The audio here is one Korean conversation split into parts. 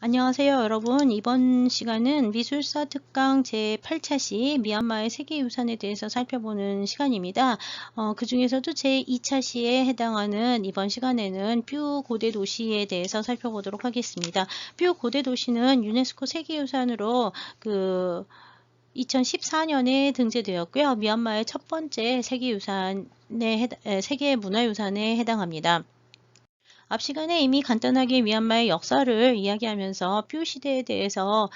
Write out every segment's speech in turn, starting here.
안녕하세요, 여러분. 이번 시간은 미술사 특강 제8차 시 미얀마의 세계유산에 대해서 살펴보는 시간입니다. 그 중에서도 제2차 시에 해당하는 이번 시간에는 뷰 고대 도시에 대해서 살펴보도록 하겠습니다. 뷰 고대 도시는 유네스코 세계유산으로 2014년에 등재되었고요. 미얀마의 첫 번째 세계문화유산에 해당합니다. 앞 시간에 이미 간단하게 미얀마의 역사를 이야기하면서 뷰 시대에 대해서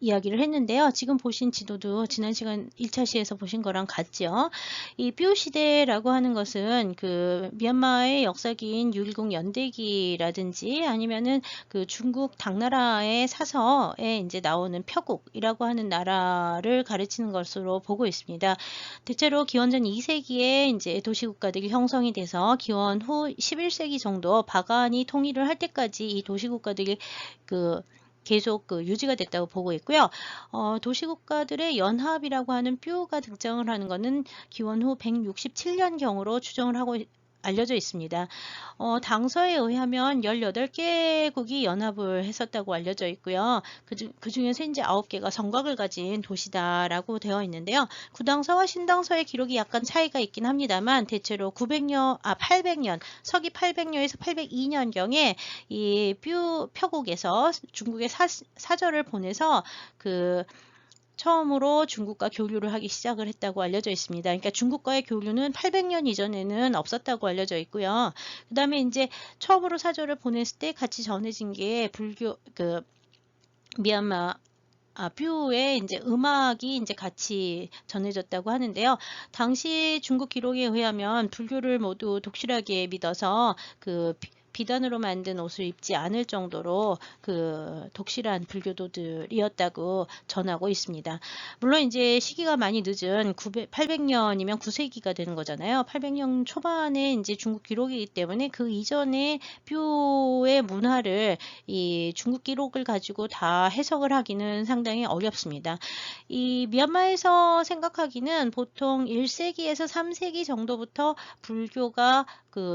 이야기를 했는데요. 지금 보신 지도도 지난 시간 1차 시에서 보신 거랑 같죠. 이 뷰 시대라고 하는 것은 미얀마의 역사기인 6.10 연대기라든지 아니면은 중국 당나라의 사서에 이제 나오는 펴국이라고 하는 나라를 가르치는 것으로 보고 있습니다. 대체로 기원전 2세기에 이제 도시국가들이 형성이 돼서 기원 후 11세기 정도 바간이 통일을 할 때까지 이 도시국가들이 계속 유지가 됐다고 보고 있고요. 도시국가들의 연합이라고 하는 뷰가 등장을 하는 것은 기원 후 167년경으로 추정을 하고 알려져 있습니다. 당서에 의하면 18개국이 연합을 했었다고 알려져 있고요. 그 중에서 이제 9개가 성곽을 가진 도시다라고 되어 있는데요. 구당서와 신당서의 기록이 약간 차이가 있긴 합니다만 대체로 800년, 서기 800년에서 802년경에 이 뷰 펴국에서 중국에 사절을 보내서 처음으로 중국과 교류를 하기 시작을 했다고 알려져 있습니다. 그러니까 중국과의 교류는 800년 이전에는 없었다고 알려져 있고요. 그 다음에 이제 처음으로 사절을 보냈을 때 같이 전해진 게 미얀마 뷰에 이제 음악이 이제 같이 전해졌다고 하는데요. 당시 중국 기록에 의하면 불교를 모두 독실하게 믿어서 비단으로 만든 옷을 입지 않을 정도로 독실한 불교도들이었다고 전하고 있습니다. 물론 이제 시기가 많이 늦은 800년이면 9세기가 되는 거잖아요. 800년 초반에 이제 중국 기록이기 때문에 그 이전에 뷰의 문화를 이 중국 기록을 가지고 다 해석을 하기는 상당히 어렵습니다. 이 미얀마에서 생각하기는 보통 1세기에서 3세기 정도부터 불교가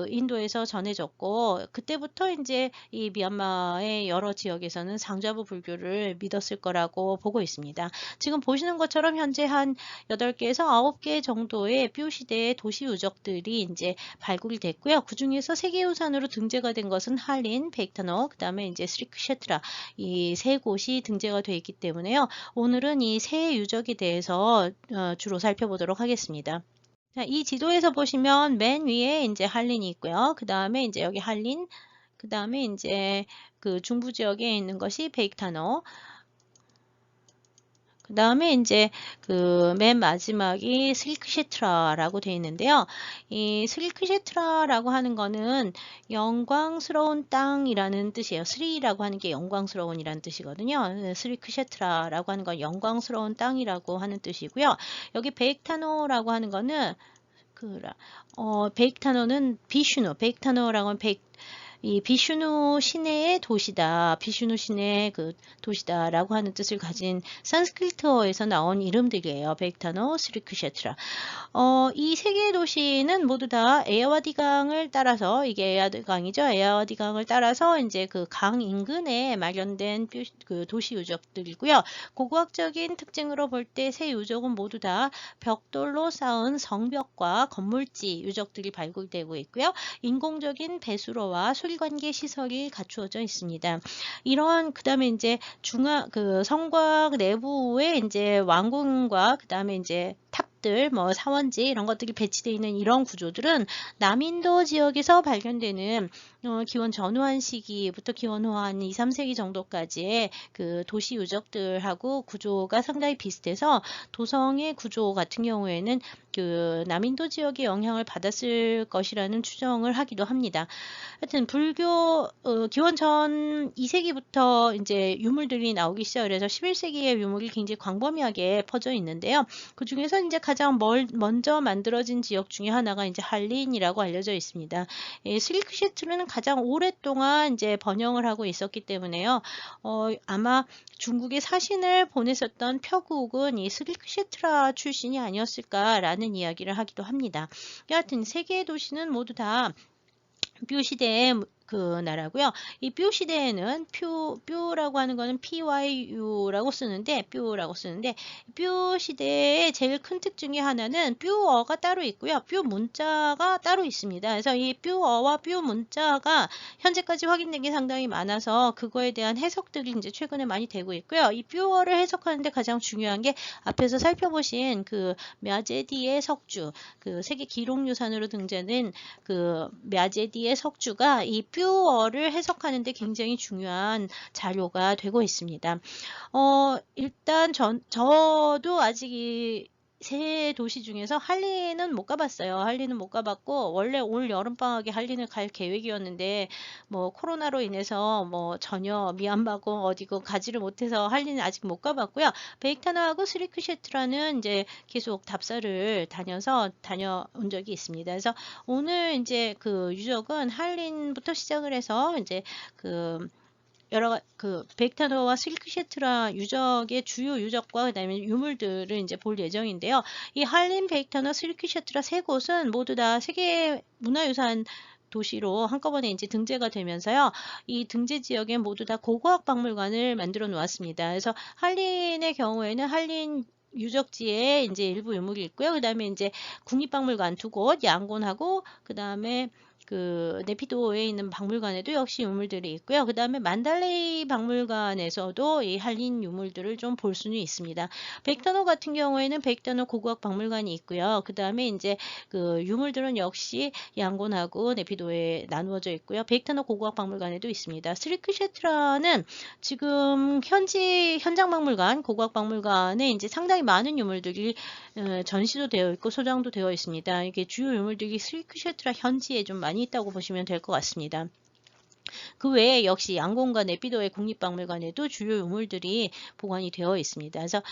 인도에서 전해졌고 그때부터 이제 이 미얀마의 여러 지역에서는 상자부 불교를 믿었을 거라고 보고 있습니다. 지금 보시는 것처럼 현재 한 8개에서 9개 정도의 뷰 시대의 도시 유적들이 이제 발굴이 됐고요. 그 중에서 세계유산으로 등재가 된 것은 할린, 베이크타노, 그 다음에 이제 스리크셰트라 이 세 곳이 등재가 되어 있기 때문에요. 오늘은 이 세 유적에 대해서 주로 살펴보도록 하겠습니다. 자, 이 지도에서 보시면 맨 위에 이제 할린이 있고요. 그 다음에 이제 여기 할린, 그 다음에 이제 중부 지역에 있는 것이 베이크타노, 그 다음에 이제 맨 마지막이 스리크셰트라라고 되어 있는데요. 이 스리크셰트라라고 하는 거는 영광스러운 땅이라는 뜻이에요. 스리라고 하는 게 영광스러운이라는 뜻이거든요. 스리크셰트라라고 하는 건 영광스러운 땅이라고 하는 뜻이고요. 여기 베이크타노라고 하는 거는 베이크타노는 비슈누, 베이크타노라고 하면 이 비슈누 신의 도시다, 비슈누 신의 도시다라고 하는 뜻을 가진 산스크리트어에서 나온 이름들이에요. 베이크타노, 스리크셰트라. 이 세 개의 도시는 모두 다 에야와디 강을 따라서, 이게 에야와디 강이죠. 에야와디 강을 따라서 이제 강 인근에 마련된 도시 유적들이고요. 고고학적인 특징으로 볼 때 세 유적은 모두 다 벽돌로 쌓은 성벽과 건물지 유적들이 발굴되고 있고요. 인공적인 배수로와 술관계 시설이 갖추어져 있습니다. 그 다음에 이제 성곽 내부에 이제 왕궁과 그 다음에 이제 탑들, 사원지 이런 것들이 배치되어 있는 이런 구조들은 남인도 지역에서 발견되는 기원 전후한 시기부터 기원 후 한 2, 3세기 정도까지의 도시 유적들하고 구조가 상당히 비슷해서 도성의 구조 같은 경우에는 남인도 지역의 영향을 받았을 것이라는 추정을 하기도 합니다. 하여튼 기원 전 2세기부터 이제 유물들이 나오기 시작을 해서 11세기의 유물이 굉장히 광범위하게 퍼져 있는데요. 그 중에서 이제 가장 먼저 만들어진 지역 중에 하나가 이제 할린이라고 알려져 있습니다. 스리크셰트르는 가장 오랫동안 이제 번영을 하고 있었기 때문에요. 아마 중국에 사신을 보냈었던 펴국은 이 스리크셰트라 출신이 아니었을까라는 이야기를 하기도 합니다. 여하튼 세 개의 도시는 모두 다 뷰 시대에 그 나라고요. 이 뾰 시대에는 뾰라고 하는 거는 PYU라고 쓰는데 뾰 시대의 제일 큰 특징이 하나는 뾰어가 따로 있고요. 뾰 문자가 따로 있습니다. 그래서 이 뾰어와 뾰 문자가 현재까지 확인된 게 상당히 많아서 그거에 대한 해석들이 이제 최근에 많이 되고 있고요. 이 뾰어를 해석하는데 가장 중요한 게 앞에서 살펴보신 그 мя제디의 석주, 그 세계 기록유산으로 등재된 그 мя제디의 석주가 이 뾰어를 해석하는 데 굉장히 중요한 자료가 되고 있습니다. 일단 저도 아직 이 세 도시 중에서 할리는 못 가봤어요. 할리는 못 가봤고 원래 올 여름방학에 할리는 갈 계획이었는데 뭐 코로나로 인해서 뭐 전혀 미얀마고 어디고 가지를 못해서 할리는 아직 못 가봤고요. 베이크타나하고 스리크셰트라는 이제 계속 답사를 다녀온 적이 있습니다. 그래서 오늘 이제 그 유적은 할린부터 시작을 해서 이제 그 베이크타노와 스리크셰트라 유적의 주요 유적과 그다음에 유물들을 이제 볼 예정인데요. 이 할린, 베이크타노, 스리크셰트라 세 곳은 모두 다 세계 문화유산 도시로 한꺼번에 이제 등재가 되면서요. 이 등재 지역에 모두 다 고고학 박물관을 만들어 놓았습니다. 그래서 할린의 경우에는 할린 유적지에 이제 일부 유물이 있고요. 그다음에 이제 국립박물관 두 곳, 양곤하고 그다음에 그 네피도에 있는 박물관에도 역시 유물들이 있고요. 그 다음에 만달레이 박물관에서도 이 할린 유물들을 좀 볼 수는 있습니다. 베이크타노 같은 경우에는 베이크타노 고고학 박물관이 있고요. 그 다음에 이제 그 유물들은 역시 양곤하고 네피도에 나누어져 있고요. 베이크타노 고고학 박물관에도 있습니다. 스리크셰트라는 지금 현장 박물관, 고고학 박물관에 이제 상당히 많은 유물들이 전시도 되어 있고 소장도 되어 있습니다. 이게 주요 유물들이 스리크셰트라 현지에 좀 많이 있다고 보시면 될 것 같습니다. 그 외에 역시 양곤과 네피도의 국립박물관에도 주요 유물들이 보관이 되어 있습니다. 그래서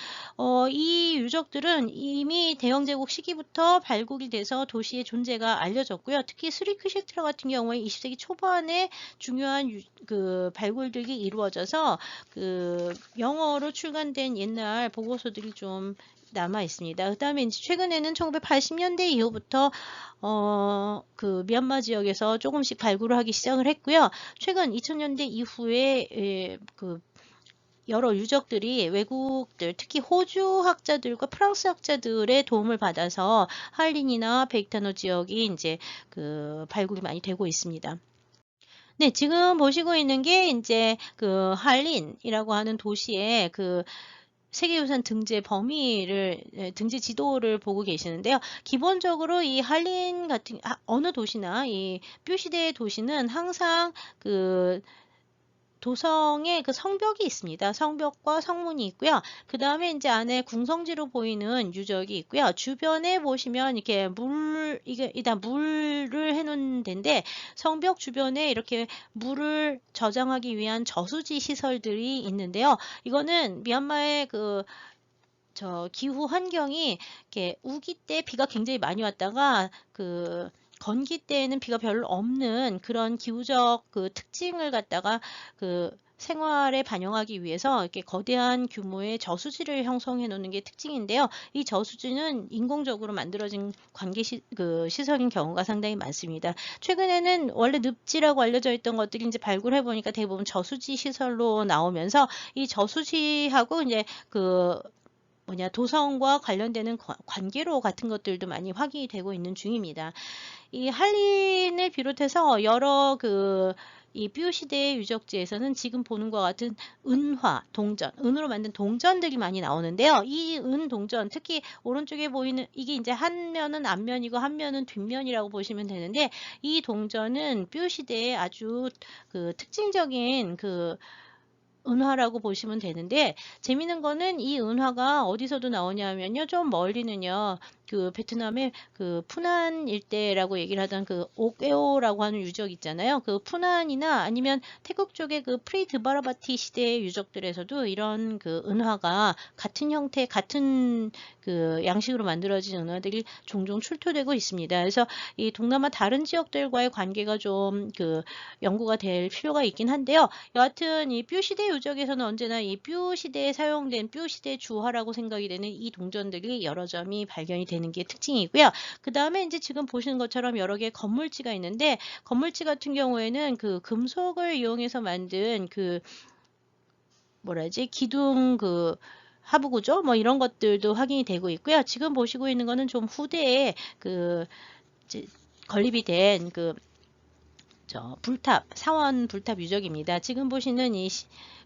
이 유적들은 이미 대영제국 시기부터 발굴이 돼서 도시의 존재가 알려졌고요. 특히 스리크셰트라 같은 경우에 20세기 초반에 중요한 그 발굴들이 이루어져서 그 영어로 출간된 옛날 보고서들이 좀 남아 있습니다. 그 다음에 이제 최근에는 1980년대 이후부터 그 미얀마 지역에서 조금씩 발굴을 하기 시작을 했고요. 최근 2000년대 이후에 그 여러 유적들이 외국들, 특히 호주 학자들과 프랑스 학자들의 도움을 받아서 할린이나 베이크타노 지역이 이제 그 발굴이 많이 되고 있습니다. 네, 지금 보시고 있는 게 이제 그 할린이라고 하는 도시의 그 세계유산 등재 범위를 등재 지도를 보고 계시는데요. 기본적으로 이 할린 같은 어느 도시나 이 뾰시대의 도시는 항상 그 도성에 그 성벽이 있습니다. 성벽과 성문이 있고요. 그 다음에 이제 안에 궁성지로 보이는 유적이 있고요. 주변에 보시면 이렇게 이게 일단 물을 해놓은 데인데 성벽 주변에 이렇게 물을 저장하기 위한 저수지 시설들이 있는데요. 이거는 미얀마의 기후 환경이 이렇게 우기 때 비가 굉장히 많이 왔다가 그 건기 때에는 비가 별로 없는 그런 기후적 그 특징을 갖다가 그 생활에 반영하기 위해서 이렇게 거대한 규모의 저수지를 형성해 놓는 게 특징인데요. 이 저수지는 인공적으로 만들어진 시설인 경우가 상당히 많습니다. 최근에는 원래 늪지라고 알려져 있던 것들이 이제 발굴해 보니까 대부분 저수지 시설로 나오면서 이 저수지하고 이제 도성과 관련되는 관계로 같은 것들도 많이 확인이 되고 있는 중입니다. 이 할린을 비롯해서 여러 이 뾰 시대의 유적지에서는 지금 보는 것 같은 은화, 동전, 은으로 만든 동전들이 많이 나오는데요. 이 은 동전, 특히 오른쪽에 보이는 이게 이제 한 면은 앞면이고 한 면은 뒷면이라고 보시면 되는데 이 동전은 뾰 시대의 아주 특징적인 은화라고 보시면 되는데 재미있는 거는 이 은화가 어디서도 나오냐면요. 좀 멀리는요. 베트남의 푸난 일대라고 얘기를 하던 옥에오라고 하는 유적 있잖아요. 푸난이나 아니면 태국 쪽의 프리드바라바티 시대의 유적들에서도 이런 은화가 같은 형태, 같은 양식으로 만들어진 은화들이 종종 출토되고 있습니다. 그래서 이 동남아 다른 지역들과의 관계가 좀 연구가 될 필요가 있긴 한데요. 여하튼 이 뾰 시대 유적에서는 언제나 이 뾰 시대에 사용된 뾰 시대 주화라고 생각이 되는 이 동전들이 여러 점이 발견이 되는 게 특징이고요. 그 다음에 이제 지금 보시는 것처럼 여러 개의 건물지가 있는데, 건물지 같은 경우에는 그 금속을 이용해서 만든 그 뭐라지 기둥 그 하부 구조 뭐 이런 것들도 확인이 되고 있고요. 지금 보시고 있는 거는 좀 후대에 그 이제 건립이 된 그 불탑, 사원 불탑 유적입니다. 지금 보시는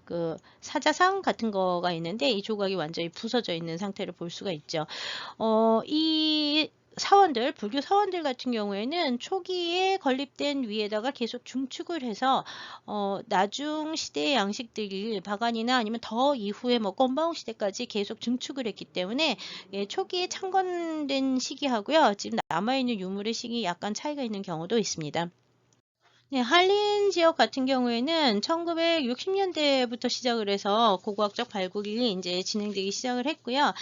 그 사자상 같은 거가 있는데 이 조각이 완전히 부서져 있는 상태를 볼 수가 있죠. 이 사원들, 불교 사원들 같은 경우에는 초기에 건립된 위에다가 계속 중축을 해서 나중 시대의 양식들이 바간이나 아니면 더 이후에 뭐 건바ung 시대까지 계속 증축을 했기 때문에 예, 초기에 창건된 시기하고요. 지금 남아있는 유물의 시기 약간 차이가 있는 경우도 있습니다. 네, 한린 지역 같은 경우에는 1960년대부터 시작을 해서 고고학적 발굴이 이제 진행되기 시작을 했고요.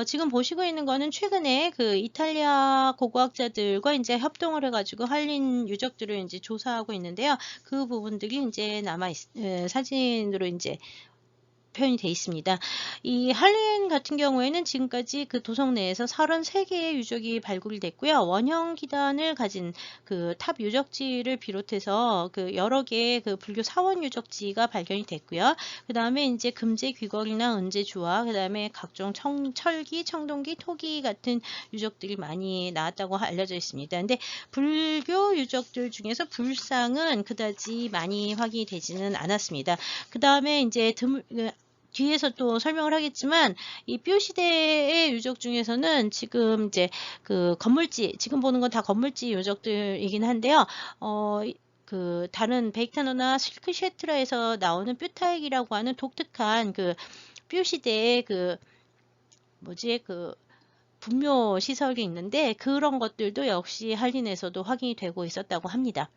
지금 보시고 있는 거는 최근에 그 이탈리아 고고학자들과 이제 협동을 해가지고 한린 유적들을 이제 조사하고 있는데요. 그 부분들이 이제 사진으로 이제 표현이 되어 있습니다. 이 한린 같은 경우에는 지금까지 그 도성 내에서 33개의 유적이 발굴이 됐고요. 원형 기단을 가진 그 탑 유적지를 비롯해서 그 여러 개의 그 불교 사원 유적지가 발견이 됐고요. 그 다음에 이제 금제 귀걸이나 은제주와 그 다음에 각종 철기, 청동기, 토기 같은 유적들이 많이 나왔다고 알려져 있습니다. 근데 불교 유적들 중에서 불상은 그다지 많이 확인이 되지는 않았습니다. 그 다음에 이제 뒤에서 또 설명을 하겠지만 이 뼈 시대의 유적 중에서는 지금 이제 그 건물지, 지금 보는 건 다 건물지 유적들이긴 한데요. 그 다른 베이크타노나 실크셰트라에서 나오는 뼈타액이라고 하는 독특한 그 뼈 시대의 그 뭐지 그 분묘 시설이 있는데 그런 것들도 역시 한린에서도 확인이 되고 있었다고 합니다.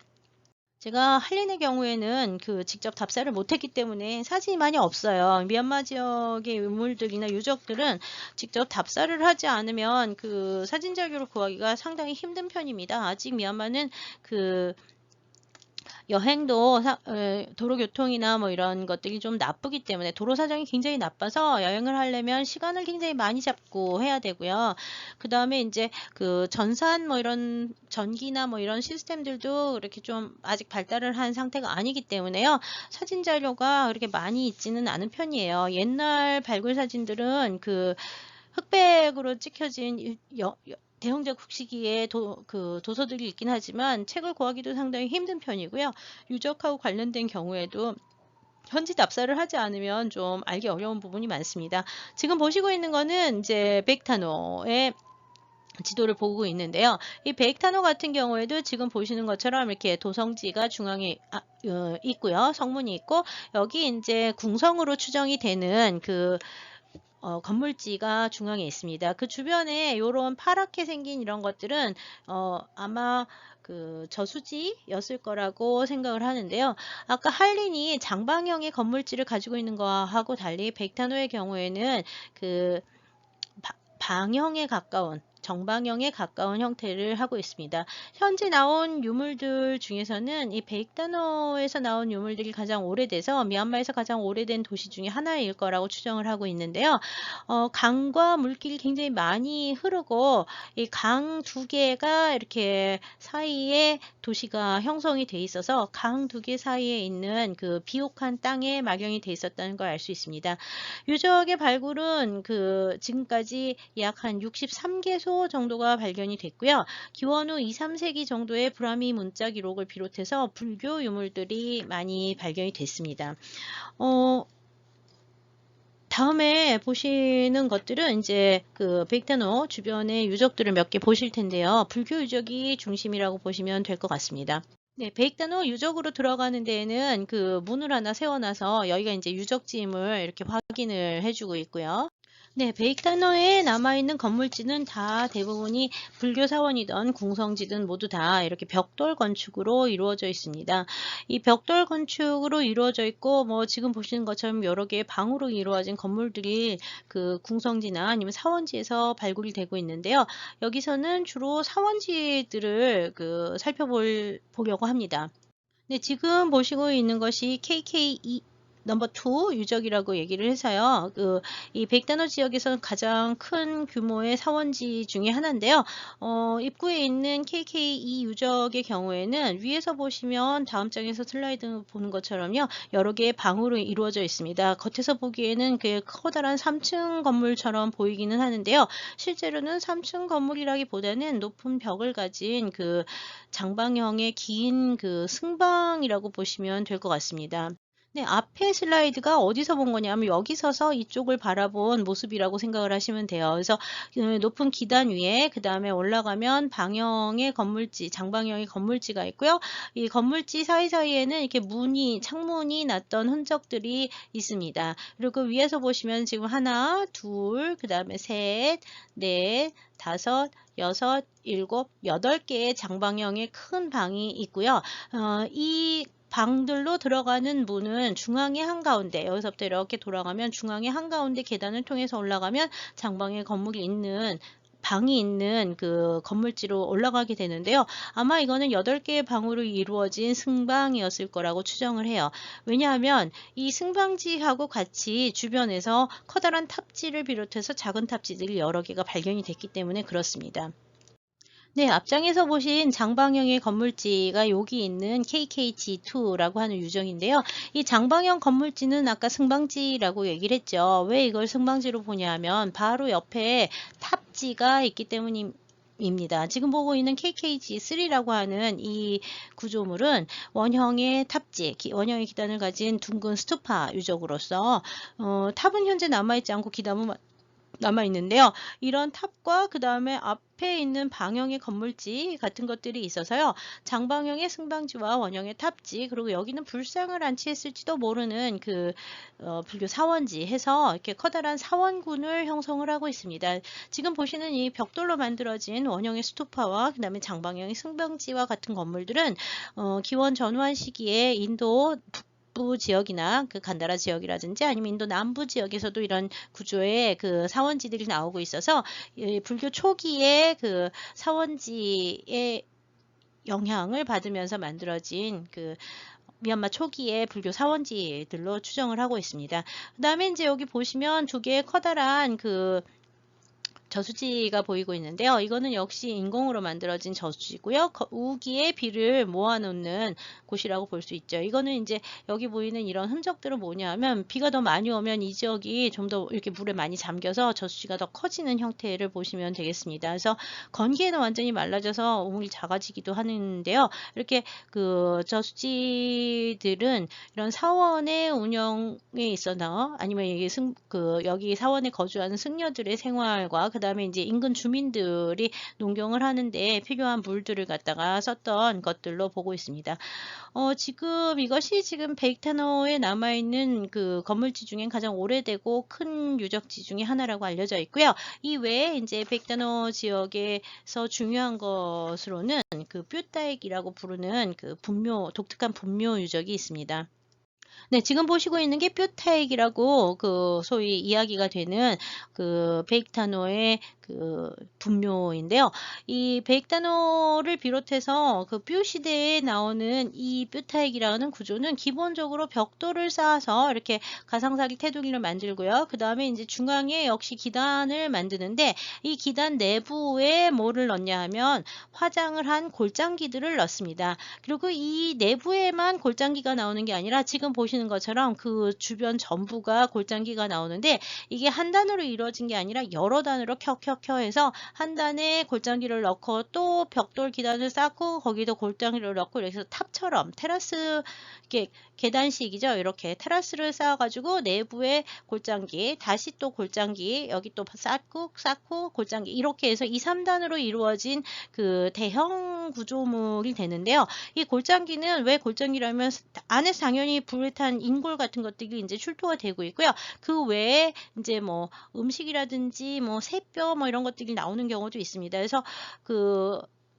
제가 한린의 경우에는 그 직접 답사를 못했기 때문에 사진이 많이 없어요. 미얀마 지역의 유물들이나 유적들은 직접 답사를 하지 않으면 그 사진 자료를 구하기가 상당히 힘든 편입니다. 아직 미얀마는 그 여행도 도로교통이나 뭐 이런 것들이 좀 나쁘기 때문에 도로 사정이 굉장히 나빠서 여행을 하려면 시간을 굉장히 많이 잡고 해야 되고요. 그 다음에 이제 그 전산 뭐 이런 전기나 뭐 이런 시스템들도 이렇게 좀 아직 발달을 한 상태가 아니기 때문에요. 사진 자료가 그렇게 많이 있지는 않은 편이에요. 옛날 발굴 사진들은 그 흑백으로 찍혀진 대형적 흑시기의 그 도서들이 있긴 하지만 책을 구하기도 상당히 힘든 편이고요. 유적하고 관련된 경우에도 현지 답사를 하지 않으면 좀 알기 어려운 부분이 많습니다. 지금 보시고 있는 거는 이제 베익타노의 지도를 보고 있는데요. 이 베익타노 같은 경우에도 지금 보시는 것처럼 이렇게 도성지가 중앙에 있고요. 성문이 있고 여기 이제 궁성으로 추정이 되는 그 건물지가 중앙에 있습니다. 그 주변에 이런 파랗게 생긴 이런 것들은 아마 그 저수지였을 거라고 생각을 하는데요. 아까 한린이 장방형의 건물지를 가지고 있는 거하고 달리 베익타노의 경우에는 그 방형에 가까운 정방형에 가까운 형태를 하고 있습니다. 현재 나온 유물들 중에서는 이 베익타노에서 나온 유물들이 가장 오래돼서 미얀마에서 가장 오래된 도시 중에 하나일 거라고 추정을 하고 있는데요. 강과 물길이 굉장히 많이 흐르고 이 강 두 개가 이렇게 사이에 도시가 형성이 돼 있어서 강 두 개 사이에 있는 그 비옥한 땅에 막연히 돼 있었다는 걸 알 수 있습니다. 유적의 발굴은 그 지금까지 약 한 63개소 정도가 발견이 됐고요. 기원 후 2, 3세기 정도의 브라미 문자 기록을 비롯해서 불교 유물들이 많이 발견이 됐습니다. 다음에 보시는 것들은 이제 그 베익타노 주변의 유적들을 몇 개 보실 텐데요. 불교 유적이 중심이라고 보시면 될 것 같습니다. 네, 베익타노 유적으로 들어가는 데에는 그 문을 하나 세워놔서 여기가 이제 유적지임을 이렇게 확인을 해주고 있고요. 네, 베익타노에 남아있는 건물지는 다 대부분이 불교 사원이던 궁성지든 모두 다 이렇게 벽돌 건축으로 이루어져 있습니다. 이 벽돌 건축으로 이루어져 있고 뭐 지금 보시는 것처럼 여러 개의 방으로 이루어진 건물들이 그 궁성지나 아니면 사원지에서 발굴이 되고 있는데요. 여기서는 주로 사원지들을 살펴보려고 합니다. 네, 지금 보시고 있는 것이 KK2 넘버 2 유적이라고 얘기를 해서요. 이 백단어 지역에서는 가장 큰 규모의 사원지 중에 하나인데요. 입구에 있는 KK2 유적의 경우에는 위에서 보시면 다음 장에서 슬라이드 보는 것처럼요. 여러 개의 방으로 이루어져 있습니다. 겉에서 보기에는 그 커다란 3층 건물처럼 보이기는 하는데요. 실제로는 3층 건물이라기보다는 높은 벽을 가진 그 장방형의 긴 그 승방이라고 보시면 될 것 같습니다. 네, 앞에 슬라이드가 어디서 본 거냐면 여기 서서 이쪽을 바라본 모습이라고 생각을 하시면 돼요. 그래서 높은 기단 위에 그 다음에 올라가면 방형의 건물지, 장방형의 건물지가 있고요. 이 건물지 사이사이에는 이렇게 창문이 났던 흔적들이 있습니다. 그리고 그 위에서 보시면 지금 하나, 둘, 그 다음에 셋, 넷, 다섯, 여섯, 일곱, 8개의 장방형의 큰 방이 있고요. 이 방들로 들어가는 문은 중앙의 한가운데, 여기서부터 이렇게 돌아가면 중앙의 한가운데 계단을 통해서 올라가면 장방에 건물이 있는 방이 있는 그 건물지로 올라가게 되는데요. 아마 이거는 8개의 방으로 이루어진 승방이었을 거라고 추정을 해요. 왜냐하면 이 승방지하고 같이 주변에서 커다란 탑지를 비롯해서 작은 탑지들이 여러 개가 발견이 됐기 때문에 그렇습니다. 네, 앞장에서 보신 장방형의 건물지가 여기 있는 KKG2라고 하는 유적인데요. 이 장방형 건물지는 아까 승방지라고 얘기를 했죠. 왜 이걸 승방지로 보냐면 바로 옆에 탑지가 있기 때문입니다. 지금 보고 있는 KKG3라고 하는 이 구조물은 원형의 탑지, 원형의 기단을 가진 둥근 스투파 유적으로서 탑은 현재 남아있지 않고 기단은 남아있는데요. 이런 탑과 그 다음에 앞에 있는 방형의 건물지 같은 것들이 있어서요. 장방형의 승방지와 원형의 탑지, 그리고 여기는 불상을 안치했을지도 모르는 불교 사원지 해서 이렇게 커다란 사원군을 형성을 하고 있습니다. 지금 보시는 이 벽돌로 만들어진 원형의 스투파와 그 다음에 장방형의 승방지와 같은 건물들은 기원 전후한 시기에 인도 북부 지역이나 그 간다라 지역이라든지 아니면 인도 남부 지역에서도 이런 구조의 그 사원지들이 나오고 있어서 불교 초기에 그 사원지의 영향을 받으면서 만들어진 미얀마 초기의 불교 사원지들로 추정을 하고 있습니다. 그 다음에 이제 여기 보시면 두 개의 커다란 저수지가 보이고 있는데요. 이거는 역시 인공으로 만들어진 저수지고요. 우기에 비를 모아놓는 곳이라고 볼 수 있죠. 이거는 이제 여기 보이는 이런 흔적들은 뭐냐면 비가 더 많이 오면 이 지역이 좀 더 이렇게 물에 많이 잠겨서 저수지가 더 커지는 형태를 보시면 되겠습니다. 그래서 건기에는 완전히 말라져서 우물이 작아지기도 하는데요. 이렇게 그 저수지들은 이런 사원의 운영에 있어서 아니면 여기 사원에 거주하는 승려들의 생활과 그 다음에 이제 인근 주민들이 농경을 하는데 필요한 물들을 갖다가 썼던 것들로 보고 있습니다. 지금 이것이 지금 베이크타노에 남아있는 그 건물지 중엔 가장 오래되고 큰 유적지 중에 하나라고 알려져 있고요. 이 외에 이제 베이크타노 지역에서 중요한 것으로는 그 뾰따액이라고 부르는 독특한 분묘 유적이 있습니다. 네, 지금 보시고 있는 게 뾰타액이라고 소위 이야기가 되는 베익타노의 분묘인데요. 이 베익타노를 비롯해서 뾰 시대에 나오는 이 뾰타액이라는 구조는 기본적으로 벽돌을 쌓아서 이렇게 가상사기 테두리를 만들고요. 그 다음에 이제 중앙에 역시 기단을 만드는데 이 기단 내부에 뭐를 넣냐 하면 화장을 한 골장기들을 넣습니다. 그리고 이 내부에만 골장기가 나오는 게 아니라 지금 보시는 것처럼 그 주변 전부가 골장기가 나오는데 이게 한 단으로 이루어진 게 아니라 여러 단으로 켜켜켜 해서 한 단에 골장기를 넣고 또 벽돌 기단을 쌓고 거기도 골장기를 넣고 이렇게 해서 탑처럼 테라스 이렇게 계단식이죠. 이렇게 테라스를 쌓아가지고 내부에 골장기, 다시 또 골장기, 여기 또 쌓고 골장기 이렇게 해서 2, 3단으로 이루어진 대형 구조물이 되는데요. 이 골장기는 왜 골장기라면 안에서 당연히 불탄 인골 같은 것들이 이제 출토가 되고 있고요. 그 외에 이제 뭐 음식이라든지 뭐 새뼈 뭐 이런 것들이 나오는 경우도 있습니다. 그래서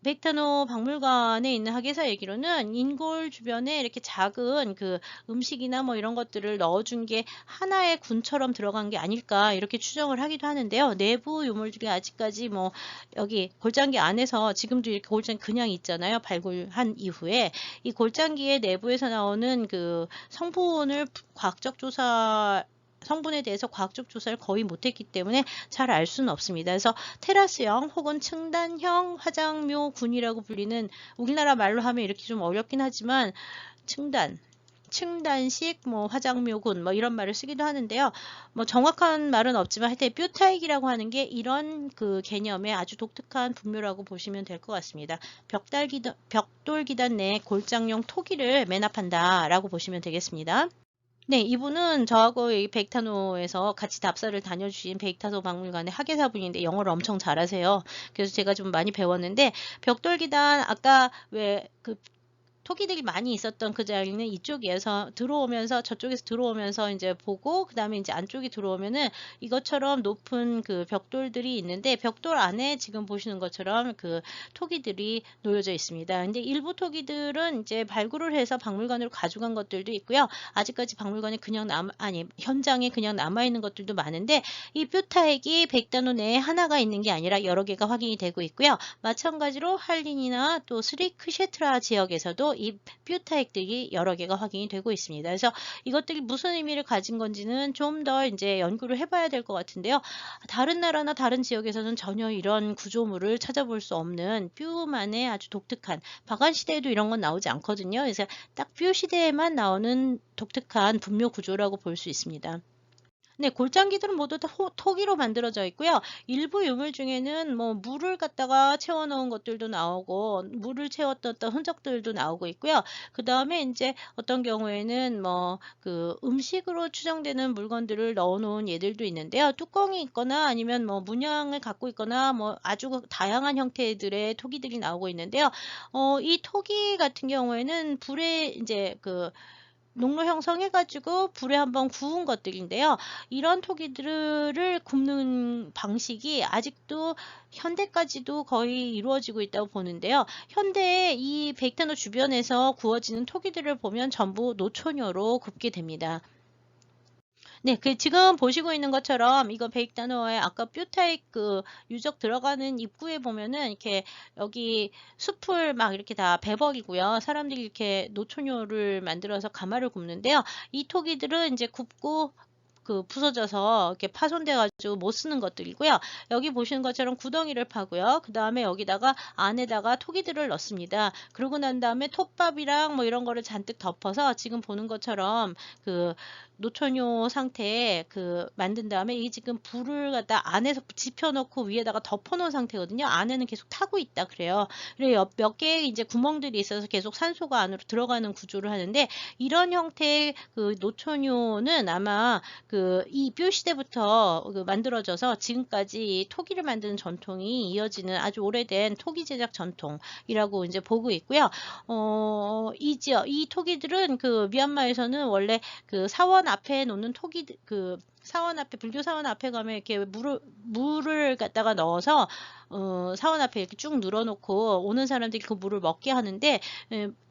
베이크타노 박물관에 있는 학예사 얘기로는 인골 주변에 이렇게 작은 그 음식이나 뭐 이런 것들을 넣어준 게 하나의 군처럼 들어간 게 아닐까 이렇게 추정을 하기도 하는데요. 내부 유물들이 아직까지 뭐 여기 골장기 안에서 지금도 이렇게 골장기 그냥 있잖아요. 발굴한 이후에 이 골장기의 내부에서 나오는 그 성분을 과학적 조사 성분에 대해서 과학적 조사를 거의 못했기 때문에 잘 알 수는 없습니다. 그래서 테라스형 혹은 층단형 화장묘군이라고 불리는 우리나라 말로 하면 이렇게 좀 어렵긴 하지만 층단식 뭐 화장묘군 뭐 이런 말을 쓰기도 하는데요. 뭐 정확한 말은 없지만 하여튼 뷰타익이라고 하는 게 이런 그 개념의 아주 독특한 분묘라고 보시면 될 것 같습니다. 벽돌 기단 내 골장용 토기를 매납한다라고 보시면 되겠습니다. 네, 이분은 저하고 이 베이크타노에서 같이 답사를 다녀주신 베이크타노 박물관의 학예사분인데 영어를 엄청 잘하세요. 그래서 제가 좀 많이 배웠는데 벽돌기단 아까 왜 그 토기들이 많이 있었던 그 자리는 이쪽에서 들어오면서 저쪽에서 들어오면서 이제 보고 그다음에 이제 안쪽이 들어오면은 이것처럼 높은 그 벽돌들이 있는데 벽돌 안에 지금 보시는 것처럼 그 토기들이 놓여져 있습니다. 근데 일부 토기들은 이제 발굴을 해서 박물관으로 가져간 것들도 있고요. 아직까지 박물관에 그냥 현장에 그냥 남아 있는 것들도 많은데 이 뷰타액이 백단호 내에 하나가 있는 게 아니라 여러 개가 확인이 되고 있고요. 마찬가지로 할린이나 또 스리크셰트라 지역에서도 이 뷰타액들이 여러 개가 확인이 되고 있습니다. 그래서 이것들이 무슨 의미를 가진 건지는 좀 더 이제 연구를 해봐야 될 것 같은데요. 다른 나라나 다른 지역에서는 전혀 이런 구조물을 찾아볼 수 없는 뷰만의 아주 독특한 바간 시대에도 이런 건 나오지 않거든요. 그래서 딱 뷰 시대에만 나오는 독특한 분묘 구조라고 볼 수 있습니다. 네, 골장기들은 모두 다 토기로 만들어져 있고요. 일부 유물 중에는 뭐 물을 갖다가 채워 넣은 것들도 나오고 물을 채웠던 어떤 흔적들도 나오고 있고요. 그 다음에 이제 어떤 경우에는 뭐 그 음식으로 추정되는 물건들을 넣어 놓은 예들도 있는데요. 뚜껑이 있거나 아니면 뭐 문양을 갖고 있거나 뭐 아주 다양한 형태들의 토기들이 나오고 있는데요. 이 토기 같은 경우에는 불에 이제 그 농로 형성해가지고 불에 한번 구운 것들인데요. 이런 토기들을 굽는 방식이 아직도 현대까지도 거의 이루어지고 있다고 보는데요. 현대에 이 백탄호 주변에서 구워지는 토기들을 보면 전부 노초녀로 굽게 됩니다. 네, 그 지금 보시고 있는 것처럼 이거 베이크단호의 아까 뷰타익 그 유적 들어가는 입구에 보면은 이렇게 여기 숲을 막 이렇게 다 베버리고요. 사람들이 이렇게 노초뇨를 만들어서 가마를 굽는데요. 이 토기들은 이제 굽고 그 부서져서 이렇게 파손돼 가지고 못 쓰는 것들이고요. 여기 보시는 것처럼 구덩이를 파고요. 그 다음에 여기다가 안에다가 토기들을 넣습니다. 그러고 난 다음에 톱밥이랑 뭐 이런 거를 잔뜩 덮어서 지금 보는 것처럼 그 노천요 상태에 그 만든 다음에 이 지금 불을 갖다 안에서 지펴놓고 위에다가 덮어놓은 상태거든요. 안에는 계속 타고 있다 그래요. 그리고 몇 개의 이제 구멍들이 있어서 계속 산소가 안으로 들어가는 구조를 하는데 이런 형태의 그 노천요는 아마 그 이 뼈 시대부터 그 만들어져서 지금까지 토기를 만드는 전통이 이어지는 아주 오래된 토기 제작 전통이라고 이제 보고 있고요. 이 토기들은 그 미얀마에서는 원래 그 사원 앞에 놓는 토기들 그 사원 앞에 불교 사원 앞에 가면 이렇게 물을 갖다가 넣어서 사원 앞에 이렇게 쭉 늘어놓고 오는 사람들이 그 물을 먹게 하는데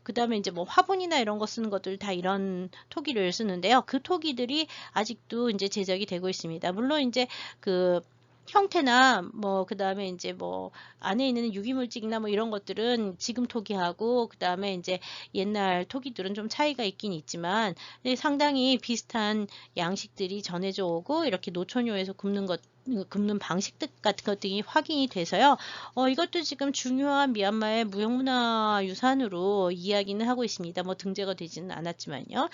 그 다음에 이제 뭐 화분이나 이런 거 쓰는 것들 다 이런 토기를 쓰는데요. 그 토기들이 아직도 이제 제작이 되고 있습니다. 물론 이제 그 형태나 뭐 그다음에 이제 뭐 안에 있는 유기물질이나 뭐 이런 것들은 지금 토기하고 그다음에 이제 옛날 토기들은 좀 차이가 있긴 있지만 상당히 비슷한 양식들이 전해져 오고 이렇게 노천요에서 굽는 방식 같은 것들이 확인이 돼서요. 이것도 지금 중요한 미얀마의 무형문화유산으로 이야기는 하고 있습니다. 뭐 등재가 되지는 않았지만요.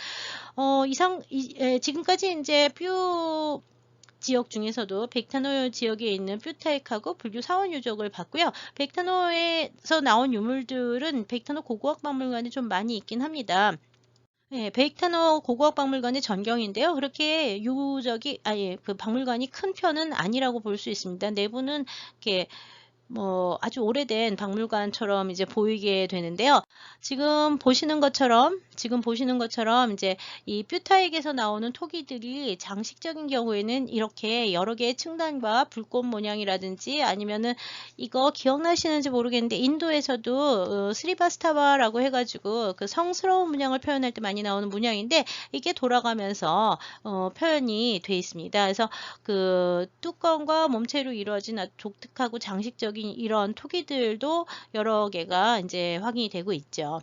지금까지 이제 뾰 지역 중에서도 백탄호 지역에 있는 뷰타익하고 불교 사원 유적을 봤고요. 백탄호에서 나온 유물들은 백탄호 고고학박물관에 좀 많이 있긴 합니다. 네, 베이크타노 고고학박물관의 전경인데요. 그렇게 그 박물관이 큰 편은 아니라고 볼 수 있습니다. 내부는 이렇게 뭐 아주 오래된 박물관처럼 이제 보이게 되는데요. 지금 보시는 것처럼 이제 이 뷰타익에서 나오는 토기들이 장식적인 경우에는 이렇게 여러 개의 층단과 불꽃 모양이라든지 아니면은 이거 기억나시는지 모르겠는데 인도에서도 스리바스타바라고 해가지고 그 성스러운 문양을 표현할 때 많이 나오는 문양인데 이게 돌아가면서 표현이 돼 있습니다. 그래서 그 뚜껑과 몸체로 이루어진 아주 독특하고 장식적인 이런 토기들도 여러 개가 이제 확인이 되고 있죠.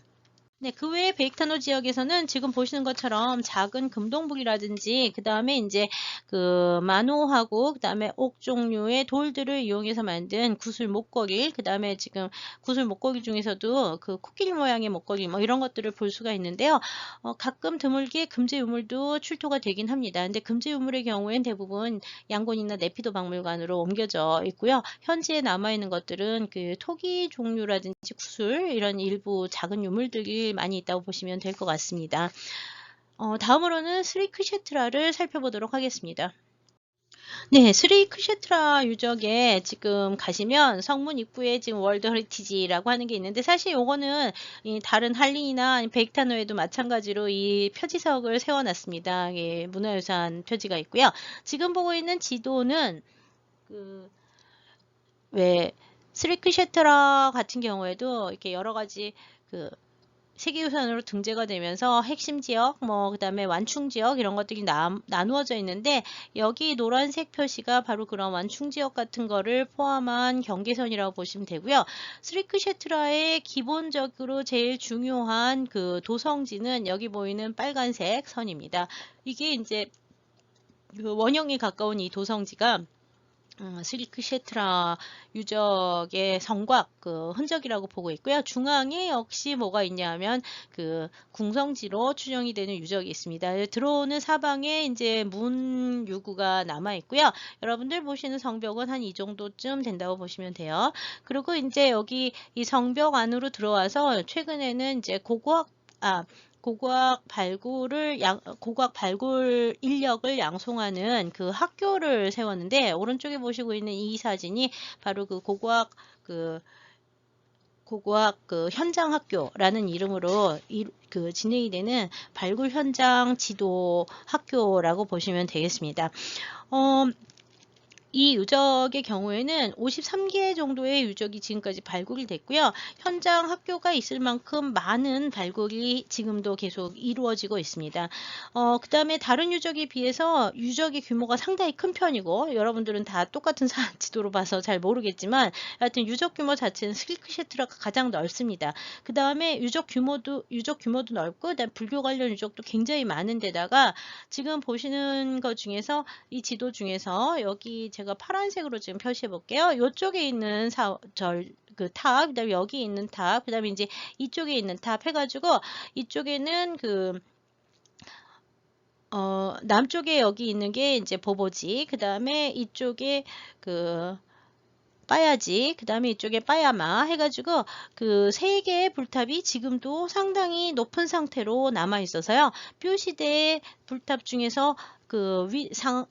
네, 그 외에 베이크타노 지역에서는 지금 보시는 것처럼 작은 금동북이라든지 그다음에 이제 그 마노하고 그다음에 옥 종류의 돌들을 이용해서 만든 구슬 목걸이, 그다음에 지금 구슬 목걸이 중에서도 그 코끼리 모양의 목걸이 뭐 이런 것들을 볼 수가 있는데요. 가끔 드물게 금제 유물도 출토가 되긴 합니다. 근데 금제 유물의 경우엔 대부분 양곤이나 네피도 박물관으로 옮겨져 있고요. 현지에 남아 있는 것들은 그 토기 종류라든지 구슬 이런 일부 작은 유물들이 많이 있다고 보시면 될 것 같습니다. 다음으로는 스리 크셰트라를 살펴보도록 하겠습니다. 네, 스리 크셰트라 유적에 지금 가시면 성문 입구에 지금 월드 헤리티지라고 하는 게 있는데 사실 요거는 이 다른 한린이나 아니면 베이크타노에도 마찬가지로 이 표지석을 세워놨습니다. 예, 문화유산 표지가 있고요. 지금 보고 있는 지도는 그 왜 스리 크셰트라 같은 경우에도 이렇게 여러 가지 그 세계유산으로 등재가 되면서 핵심 지역, 뭐 그다음에 완충 지역 이런 것들이 나누어져 있는데 여기 노란색 표시가 바로 그런 완충 지역 같은 거를 포함한 경계선이라고 보시면 되고요. 스리크셰트라의 기본적으로 제일 중요한 그 도성지는 여기 보이는 빨간색 선입니다. 이게 이제 그 원형에 가까운 이 도성지가 스리크셰트라 유적의 성곽 그 흔적이라고 보고 있고요. 중앙에 역시 뭐가 있냐면 그 궁성지로 추정이 되는 유적이 있습니다. 들어오는 사방에 이제 문 유구가 남아 있고요. 여러분들 보시는 성벽은 한 이 정도쯤 된다고 보시면 돼요. 그리고 이제 여기 이 성벽 안으로 들어와서 최근에는 이제 고고학 발굴 인력을 양성하는 그 학교를 세웠는데 오른쪽에 보시고 있는 이 사진이 바로 그 고고학 그 현장 학교라는 이름으로 그 진행이 되는 발굴 현장 지도 학교라고 보시면 되겠습니다. 이 유적의 경우에는 53개 정도의 유적이 지금까지 발굴이 됐고요. 현장 학교가 있을 만큼 많은 발굴이 지금도 계속 이루어지고 있습니다. 그 다음에 다른 유적에 비해서 유적의 규모가 상당히 큰 편이고 여러분들은 다 똑같은 지도로 봐서 잘 모르겠지만 하여튼 유적 규모 자체는 스리크셰트라가 가장 넓습니다. 그 다음에 유적 규모도 넓고 그다음 불교 관련 유적도 굉장히 많은 데다가 지금 보시는 것 중에서 이 지도 중에서 여기 제가 파란색으로 지금 표시해 볼게요. 이쪽에 있는 그 탑, 그다음에 여기 있는 탑, 그다음에 이제 이쪽에 있는 탑 해가지고 이쪽에는 남쪽에 여기 있는 게 이제 보보지, 그 다음에 이쪽에 빠야지, 그 다음에 이쪽에 빠야마 해가지고 그 세 개의 불탑이 지금도 상당히 높은 상태로 남아 있어서요. 뼈 시대의 불탑 중에서 그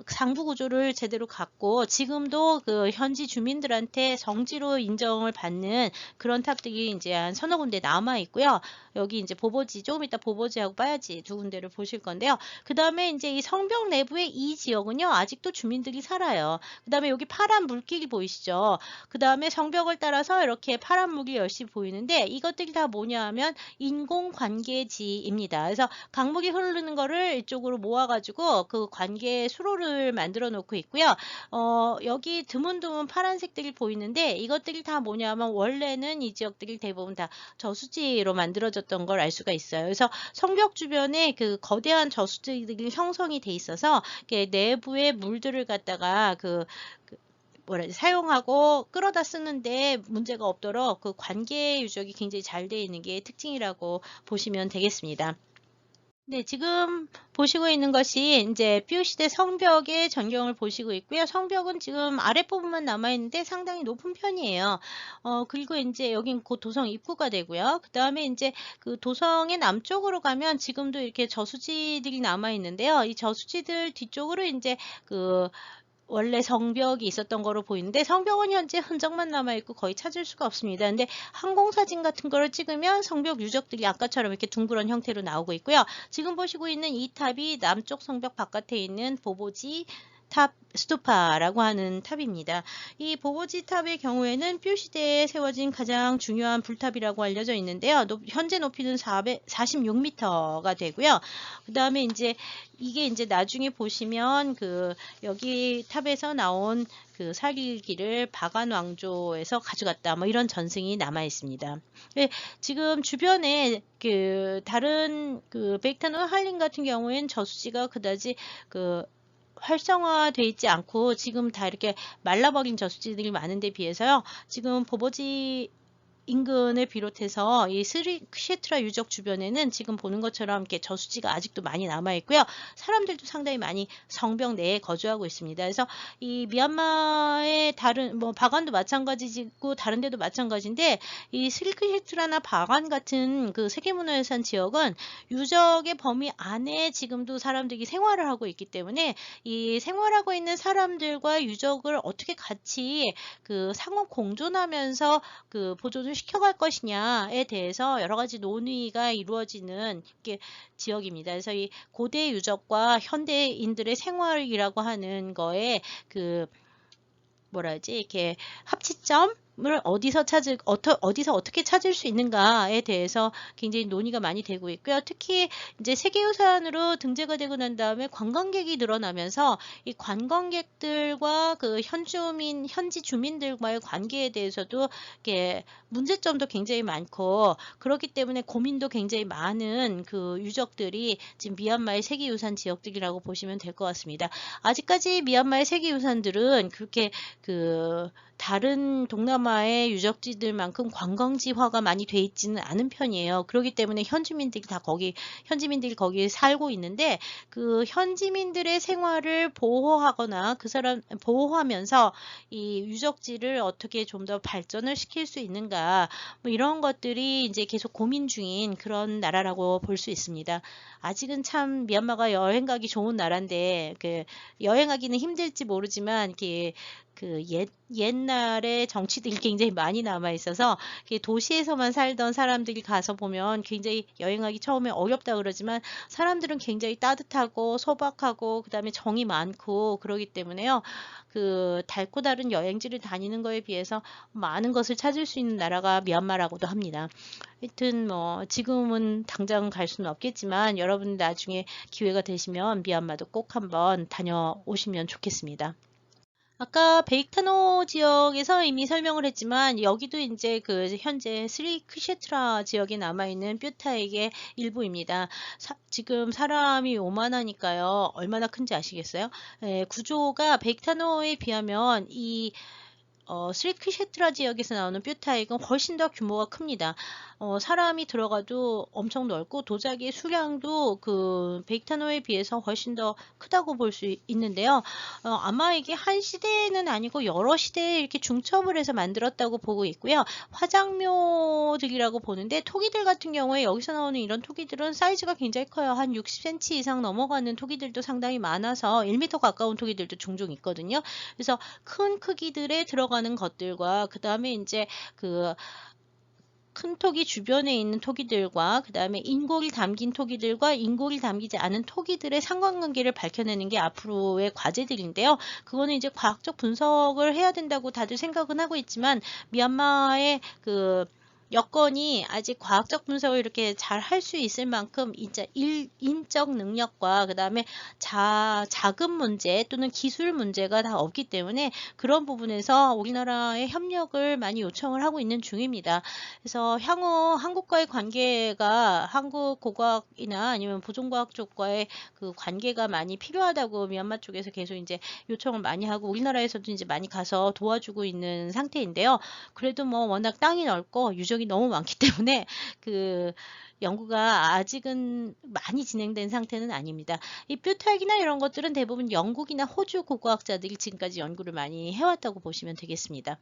상부 구조를 제대로 갖고 지금도 그 현지 주민들한테 성지로 인정을 받는 그런 탑들이 이제 한 서너 군데 남아 있고요. 여기 이제 보보지, 조금 이따 보보지하고 빠야지 두 군데를 보실 건데요. 그 다음에 이제 이 성벽 내부의 이 지역은요, 아직도 주민들이 살아요. 그 다음에 여기 파란 물길이 보이시죠? 그 다음에 성벽을 따라서 이렇게 파란 물이 열심히 보이는데 이것들이 다 뭐냐 하면 인공 관계지입니다. 그래서 강물이 흐르는 거를 이쪽으로 모아가지고 그 관계 수로를 만들어 놓고 있고요. 여기 드문드문 파란색들이 보이는데 이것들이 다 뭐냐 하면 원래는 이 지역들이 대부분 다 저수지로 만들어졌던 걸 알 수가 있어요. 그래서 성벽 주변에 그 거대한 저수지들이 형성이 돼 있어서 내부의 물들을 갖다가 사용하고 끌어다 쓰는데 문제가 없도록 그 관계 유적이 굉장히 잘 되어 있는 게 특징이라고 보시면 되겠습니다. 네, 지금 보시고 있는 것이 이제 뼈 시대 성벽의 전경을 보시고 있고요. 성벽은 지금 아랫부분만 남아 있는데 상당히 높은 편이에요. 그리고 이제 여긴 곧 도성 입구가 되고요. 그 다음에 이제 그 도성의 남쪽으로 가면 지금도 이렇게 저수지들이 남아 있는데요. 이 저수지들 뒤쪽으로 이제 원래 성벽이 있었던 거로 보이는데 성벽은 현재 흔적만 남아있고 거의 찾을 수가 없습니다. 근데 항공사진 같은 거를 찍으면 성벽 유적들이 아까처럼 이렇게 둥그런 형태로 나오고 있고요. 지금 보시고 있는 이 탑이 남쪽 성벽 바깥에 있는 보보지 탑 스투파라고 하는 탑입니다. 이 보보지 탑의 경우에는 뾰 시대에 세워진 가장 중요한 불탑이라고 알려져 있는데요. 현재 높이는 46m가 되고요. 그 다음에 이게 이제 나중에 보시면 여기 탑에서 나온 살길기를 바간 왕조에서 가져갔다. 뭐 이런 전승이 남아 있습니다. 네, 지금 주변에 다른 베이크타노 할린 같은 경우에는 저수지가 그다지 활성화돼 있지 않고 지금 다 이렇게 말라버린 저수지들이 많은데 비해서요. 지금 보보지 인근을 비롯해서 이 스리크시트라 유적 주변에는 지금 보는 것처럼 이렇게 저수지가 아직도 많이 남아 있고요. 사람들도 상당히 많이 성벽 내에 거주하고 있습니다. 그래서 이 미얀마의 다른 바간도 마찬가지고 다른 데도 마찬가지인데 이 스리크시트라나 바간 같은 세계문화유산 지역은 유적의 범위 안에 지금도 사람들이 생활을 하고 있기 때문에 이 생활하고 있는 사람들과 유적을 어떻게 같이 상호 공존하면서 보존을 시켜갈 것이냐에 대해서 여러 가지 논의가 이루어지는 지역입니다. 그래서 이 고대 유적과 현대인들의 생활이라고 하는 거에 이렇게 합치점을 어디서 어떻게 찾을 수 있는가에 대해서 굉장히 논의가 많이 되고 있고요. 특히 이제 세계유산으로 등재가 되고 난 다음에 관광객이 늘어나면서 이 관광객들과 현지 주민들과의 관계에 대해서도 이렇게 문제점도 굉장히 많고 그렇기 때문에 고민도 굉장히 많은 유적들이 지금 미얀마의 세계유산 지역들이라고 보시면 될 것 같습니다. 아직까지 미얀마의 세계유산들은 그렇게 다른 동남아의 유적지들만큼 관광지화가 많이 돼 있지는 않은 편이에요. 그렇기 때문에 현지민들이 거기에 살고 있는데 현지민들의 생활을 보호하거나 보호하면서 이 유적지를 어떻게 좀 더 발전을 시킬 수 있는가 뭐 이런 것들이 이제 계속 고민 중인 그런 나라라고 볼 수 있습니다. 아직은 참 미얀마가 여행 가기 좋은 나라인데 여행하기는 힘들지 모르지만 이렇게 옛날에 정치들이 굉장히 많이 남아 있어서 도시에서만 살던 사람들이 가서 보면 굉장히 여행하기 처음에 어렵다 그러지만 사람들은 굉장히 따뜻하고 소박하고 그다음에 정이 많고 그러기 때문에요. 달고 다른 여행지를 다니는 거에 비해서 많은 것을 찾을 수 있는 나라가 미얀마라고도 합니다. 하여튼 지금은 당장 갈 수는 없겠지만 여러분 나중에 기회가 되시면 미얀마도 꼭 한번 다녀오시면 좋겠습니다. 아까 베이크타노 지역에서 이미 설명을 했지만 여기도 이제 현재 스리크시트라 지역에 남아있는 뾰타액의 일부입니다. 지금 사람이 오만하니까요. 얼마나 큰지 아시겠어요? 구조가 베이크타노에 비하면 이 스리크시트라 지역에서 나오는 뾰타액은 훨씬 더 규모가 큽니다. 사람이 들어가도 엄청 넓고 도자기의 수량도 베이크타노에 비해서 훨씬 더 크다고 볼 수 있는데요. 아마 이게 한 시대는 아니고 여러 시대에 이렇게 중첩을 해서 만들었다고 보고 있고요. 화장묘들이라고 보는데 토기들 같은 경우에 여기서 나오는 이런 토기들은 사이즈가 굉장히 커요. 한 60cm 이상 넘어가는 토기들도 상당히 많아서 1m 가까운 토기들도 종종 있거든요. 그래서 큰 크기들에 들어가는 것들과 그 다음에 이제 큰 토기 주변에 있는 토기들과 그 다음에 인골이 담긴 토기들과 인골이 담기지 않은 토기들의 상관관계를 밝혀내는 게 앞으로의 과제들인데요. 그거는 이제 과학적 분석을 해야 된다고 다들 생각은 하고 있지만 미얀마의 여건이 아직 과학적 분석을 이렇게 잘 할 수 있을 만큼 인적 능력과 그 다음에 자금 문제 또는 기술 문제가 다 없기 때문에 그런 부분에서 우리나라의 협력을 많이 요청을 하고 있는 중입니다. 그래서 향후 한국과의 관계가 한국 고고학이나 아니면 보존과학 쪽과의 관계가 많이 필요하다고 미얀마 쪽에서 계속 이제 요청을 많이 하고 우리나라에서도 이제 많이 가서 도와주고 있는 상태인데요. 그래도 워낙 땅이 넓고 유적이 너무 많기 때문에 연구가 아직은 많이 진행된 상태는 아닙니다. 이 뾰타액이나 이런 것들은 대부분 영국이나 호주 고고학자들이 지금까지 연구를 많이 해왔다고 보시면 되겠습니다.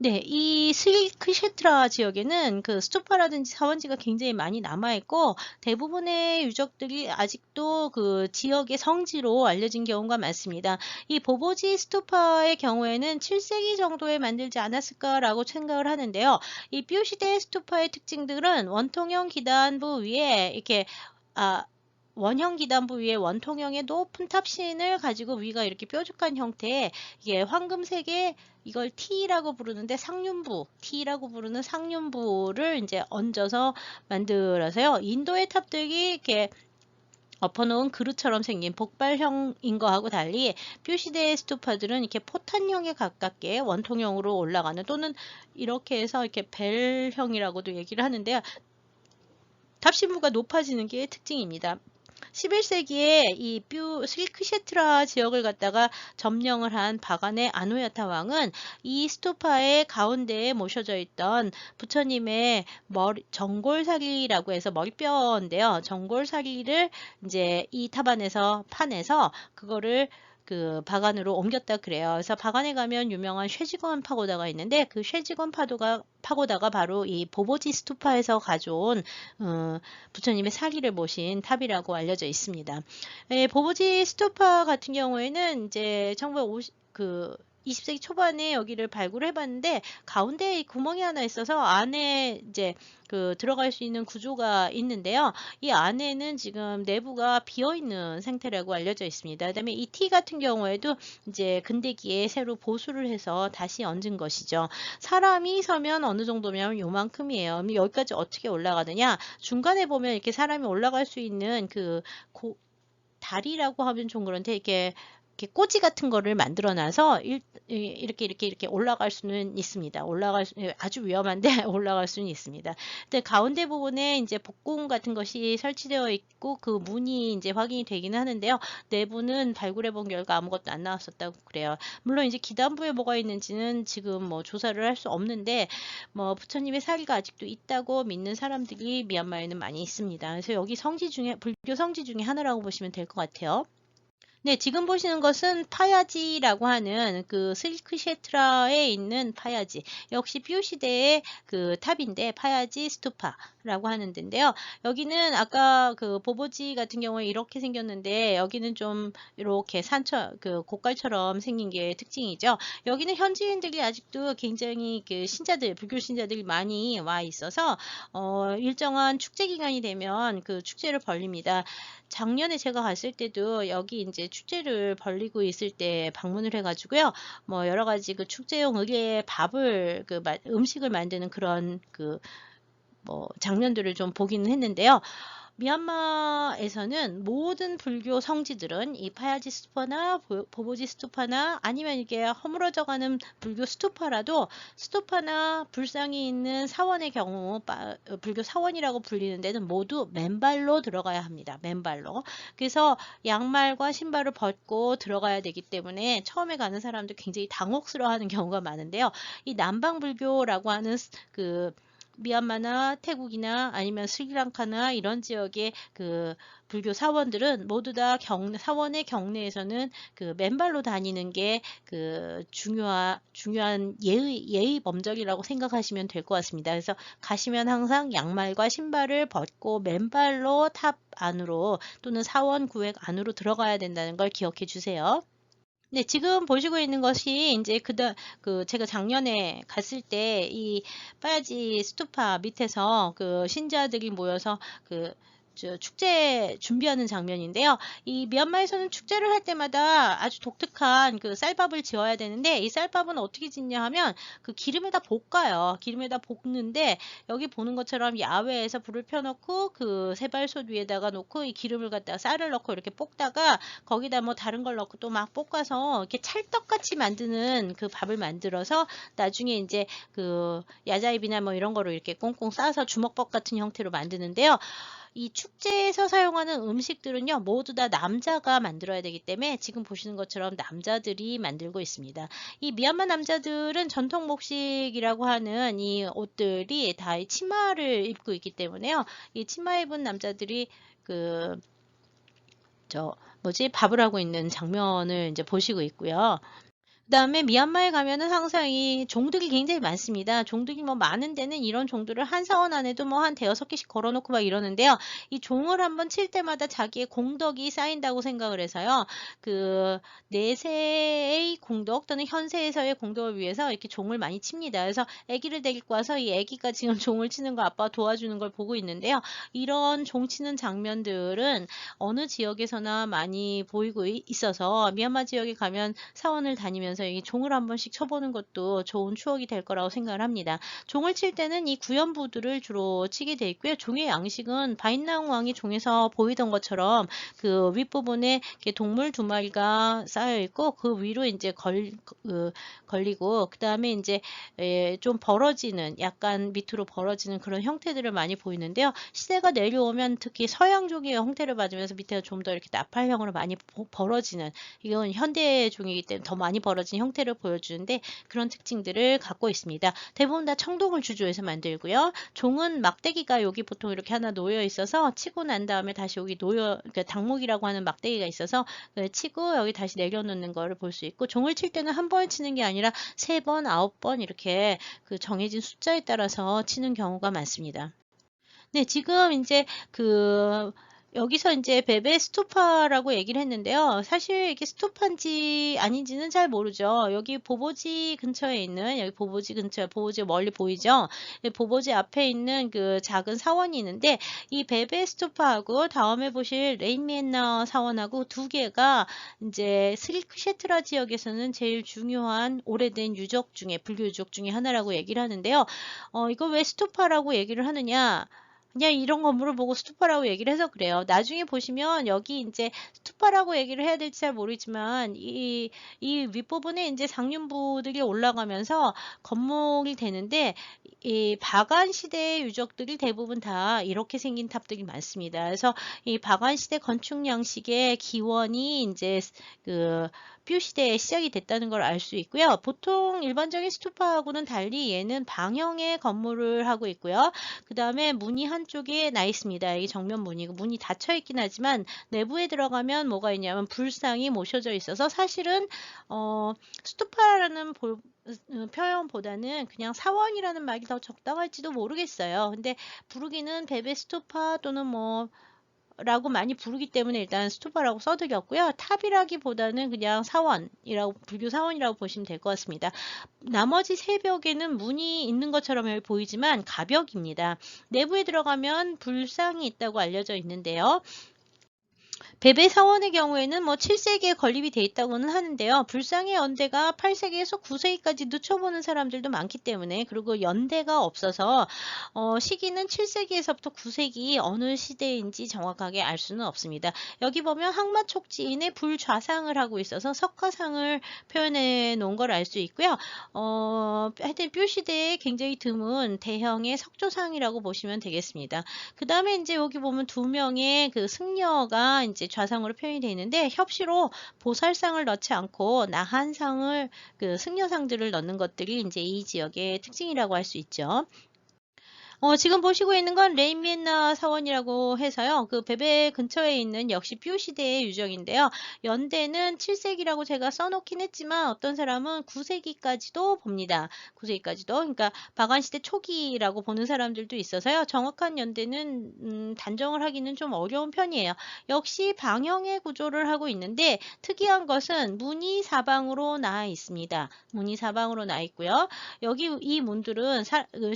네, 이 스리크셰트라 지역에는 그 스투파라든지 사원지가 굉장히 많이 남아있고 대부분의 유적들이 아직도 그 지역의 성지로 알려진 경우가 많습니다. 이 보보지 스투파의 경우에는 7세기 정도에 만들지 않았을까라고 생각을 하는데요. 이 뷰 시대 스투파의 특징들은 원통형 기단부 위에 이렇게 아, 원형 기단부 위에 원통형의 높은 탑신을 가지고 위가 이렇게 뾰족한 형태의 이게 황금색의 이걸 T라고 부르는데 상륜부, T라고 부르는 상륜부를 이제 얹어서 만들어서요. 인도의 탑들이 이렇게 엎어놓은 그릇처럼 생긴 복발형인 거하고 달리 뷰시대의 스투파들은 이렇게 포탄형에 가깝게 원통형으로 올라가는 또는 이렇게 해서 이렇게 벨형이라고도 얘기를 하는데요. 탑신부가 높아지는 게 특징입니다. 11세기에 이 스리크셰트라 지역을 갖다가 점령을 한 바간의 아누야타 왕은 이 스투파의 가운데에 모셔져 있던 부처님의 정골사리라고 해서 머리뼈인데요. 정골사리를 이제 이 탑 안에서 파내서 그거를 그 바간으로 옮겼다 그래요. 그래서 바간에 가면 유명한 쇠지건 파고다가 있는데 그 쇠지건 파고다가 바로 이 보보지 스투파에서 가져온 부처님의 사리를 모신 탑이라고 알려져 있습니다. 보보지 스투파 같은 경우에는 이제 20세기 초반에 여기를 발굴해 봤는데 가운데에 구멍이 하나 있어서 안에 이제 그 들어갈 수 있는 구조가 있는데요. 이 안에는 지금 내부가 비어 있는 상태라고 알려져 있습니다. 그다음에 이 T 같은 경우에도 이제 근대기에 새로 보수를 해서 다시 얹은 것이죠. 사람이 서면 어느 정도면 요만큼이에요. 그럼 여기까지 어떻게 올라가느냐? 중간에 보면 이렇게 사람이 올라갈 수 있는 그 다리라고 하면 좀 그런데 이렇게 꼬지 같은 거를 만들어 놔서 이렇게 올라갈 수는 있습니다. 아주 위험한데 올라갈 수는 있습니다. 근데 가운데 부분에 이제 복공 같은 것이 설치되어 있고 그 문이 이제 확인이 되기는 하는데요. 내부는 발굴해 본 결과 아무것도 안 나왔었다고 그래요. 물론 이제 기단부에 뭐가 있는지는 지금 뭐 조사를 할 수 없는데 뭐 부처님의 사리가 아직도 있다고 믿는 사람들이 미얀마에는 많이 있습니다. 그래서 여기 불교 성지 중에 하나라고 보시면 될 것 같아요. 네, 지금 보시는 것은 파야지라고 하는 그 스리크셰트라에 있는 파야지. 역시 뷰 시대의 그 탑인데 파야지 스투파라고 하는 데인데요. 여기는 아까 그 보보지 같은 경우에 이렇게 생겼는데 여기는 좀 이렇게 그 고깔처럼 생긴 게 특징이죠. 여기는 현지인들이 아직도 굉장히 그 불교 신자들이 많이 와 있어서 일정한 축제 기간이 되면 그 축제를 벌립니다. 작년에 제가 갔을 때도 여기 이제 축제를 벌리고 있을 때 방문을 해가지고요. 뭐 여러 가지 그 축제용 의례의 음식을 만드는 그런 뭐 장면들을 좀 보기는 했는데요. 미얀마에서는 모든 불교 성지들은 이 파야지 스투파나 보보지 스투파나 아니면 이게 허물어져가는 불교 스투파라도 스투파나 불상이 있는 사원의 경우 불교 사원이라고 불리는 데는 모두 맨발로 들어가야 합니다. 맨발로. 그래서 양말과 신발을 벗고 들어가야 되기 때문에 처음에 가는 사람들 굉장히 당혹스러워하는 경우가 많은데요. 이 남방불교라고 하는 미얀마나 태국이나 아니면 스리랑카나 이런 지역의 그 불교 사원들은 모두 다 사원의 경내에서는 그 맨발로 다니는 게 그 중요한 예의 범절이라고 생각하시면 될 것 같습니다. 그래서 가시면 항상 양말과 신발을 벗고 맨발로 탑 안으로 또는 사원 구획 안으로 들어가야 된다는 걸 기억해 주세요. 네, 지금 보시고 있는 것이 이제 제가 작년에 갔을 때 이 빠야지 스투파 밑에서 그 신자들이 모여서 축제 준비하는 장면인데요. 이 미얀마에서는 축제를 할 때마다 아주 독특한 그 쌀밥을 지어야 되는데 이 쌀밥은 어떻게 짓냐 하면 그 기름에다 볶아요. 기름에다 볶는데 여기 보는 것처럼 야외에서 불을 펴놓고 그 세발솥 위에다가 놓고 이 기름을 갖다가 쌀을 넣고 이렇게 볶다가 거기다 뭐 다른 걸 넣고 또 막 볶아서 이렇게 찰떡같이 만드는 그 밥을 만들어서 나중에 이제 그 야자입이나 뭐 이런 거로 이렇게 꽁꽁 싸서 주먹밥 같은 형태로 만드는데요. 이 축제에서 사용하는 음식들은요, 모두 다 남자가 만들어야 되기 때문에 지금 보시는 것처럼 남자들이 만들고 있습니다. 이 미얀마 남자들은 전통 목식이라고 하는 이 옷들이 다 치마를 입고 있기 때문에요. 이 치마 입은 남자들이 밥을 하고 있는 장면을 이제 보시고 있고요. 그다음에 미얀마에 가면은 항상 이 종들이 굉장히 많습니다. 종들이 뭐 많은 데는 이런 종들을 한 사원 안에도 뭐 한 대여섯 개씩 걸어 놓고 막 이러는데요. 이 종을 한번 칠 때마다 자기의 공덕이 쌓인다고 생각을 해서요. 그 내세의 공덕 또는 현세에서의 공덕을 위해서 이렇게 종을 많이 칩니다. 그래서 아기를 데리고 와서 이 아기가 지금 종을 치는 거 아빠가 도와주는 걸 보고 있는데요. 이런 종 치는 장면들은 어느 지역에서나 많이 보이고 있어서 미얀마 지역에 가면 사원을 다니면서 이 종을 한 번씩 쳐보는 것도 좋은 추억이 될 거라고 생각을 합니다. 종을 칠 때는 이 구연부들을 주로 치게 돼 있고요. 종의 양식은 바인낭 왕이 종에서 보이던 것처럼 그 윗부분에 이렇게 동물 두 마리가 쌓여 있고 그 위로 이제 걸리고 그 다음에 이제 좀 벌어지는 약간 밑으로 벌어지는 그런 형태들을 많이 보이는데요. 시대가 내려오면 특히 서양종의 형태를 받으면서 밑에가 좀 더 이렇게 나팔형으로 많이 벌어지는 이건 현대종이기 때문에 더 많이 벌어진 형태를 보여주는데 그런 특징들을 갖고 있습니다. 대부분 다 청동을 주조해서 만들고요. 종은 막대기가 여기 보통 이렇게 하나 놓여 있어서 치고 난 다음에 다시 여기 그러니까 당목이라고 하는 막대기가 있어서 치고 여기 다시 내려놓는 거를 볼 수 있고 종을 칠 때는 한 번 치는 게 아니라 3번, 9번 이렇게 그 정해진 숫자에 따라서 치는 경우가 많습니다. 네, 지금 이제 여기서 이제 베베 스투파라고 얘기를 했는데요. 사실 이게 스투파인지 아닌지는 잘 모르죠. 여기 보보지 근처에 있는, 여기 보보지 근처에, 보보지 멀리 보이죠? 보보지 앞에 있는 그 작은 사원이 있는데, 이 베베 스투파하고 다음에 보실 레인미엔나 사원하고 두 개가 이제 스리크셰트라 지역에서는 제일 중요한 오래된 유적 중에, 불교 유적 중에 하나라고 얘기를 하는데요. 이거 왜 스투파라고 얘기를 하느냐? 그냥 이런 건물을 보고 스투파라고 얘기를 해서 그래요. 나중에 보시면 여기 이제 스투파라고 얘기를 해야 될지 잘 모르지만 이 윗부분에 이제 상륜부들이 올라가면서 건물이 되는데 이 바간 시대의 유적들이 대부분 다 이렇게 생긴 탑들이 많습니다. 그래서 이 바간 시대 건축 양식의 기원이 이제 그 뷰 시대에 시작이 됐다는 걸 알 수 있고요. 보통 일반적인 스투파하고는 달리 얘는 방형의 건물을 하고 있고요. 그 다음에 문이 한쪽에 나 있습니다. 이 정면 문이고 문이 닫혀 있긴 하지만 내부에 들어가면 뭐가 있냐면 불상이 모셔져 있어서 사실은 스투파라는 표현보다는 그냥 사원이라는 말이 더 적당할지도 모르겠어요. 근데 부르기는 베베 스투파 또는 뭐 라고 많이 부르기 때문에 일단 스투파라고 써드렸고요. 탑이라기보다는 그냥 사원이라고 불교 사원이라고 보시면 될 것 같습니다. 나머지 세 벽에는 문이 있는 것처럼 보이지만 가벽입니다. 내부에 들어가면 불상이 있다고 알려져 있는데요. 베베 사원의 경우에는 뭐 7세기에 건립이 돼 있다고는 하는데요. 불상의 연대가 8세기에서 9세기까지 늦춰보는 사람들도 많기 때문에 그리고 연대가 없어서 시기는 7세기에서부터 9세기 어느 시대인지 정확하게 알 수는 없습니다. 여기 보면 항마촉지인의 불좌상을 하고 있어서 석화상을 표현해 놓은 걸 알 수 있고요. 하여튼 뷰 시대에 굉장히 드문 대형의 석조상이라고 보시면 되겠습니다. 그 다음에 이제 여기 보면 두 명의 그 승려가 이제 좌상으로 표현이 되어 있는데 협시로 보살상을 넣지 않고 나한상을 그 승려상들을 넣는 것들이 이제 이 지역의 특징이라고 할 수 있죠. 지금 보시고 있는 건 레인미엔나 사원이라고 해서요. 그 베베 근처에 있는 역시 뷰 시대의 유적인데요. 연대는 7세기라고 제가 써놓긴 했지만 어떤 사람은 9세기까지도 봅니다. 9세기까지도. 그러니까 바간 시대 초기라고 보는 사람들도 있어서요. 정확한 연대는 단정을 하기는 좀 어려운 편이에요. 역시 방형의 구조를 하고 있는데 특이한 것은 문이 사방으로 나 있습니다. 문이 사방으로 나 있고요. 여기 이 문들은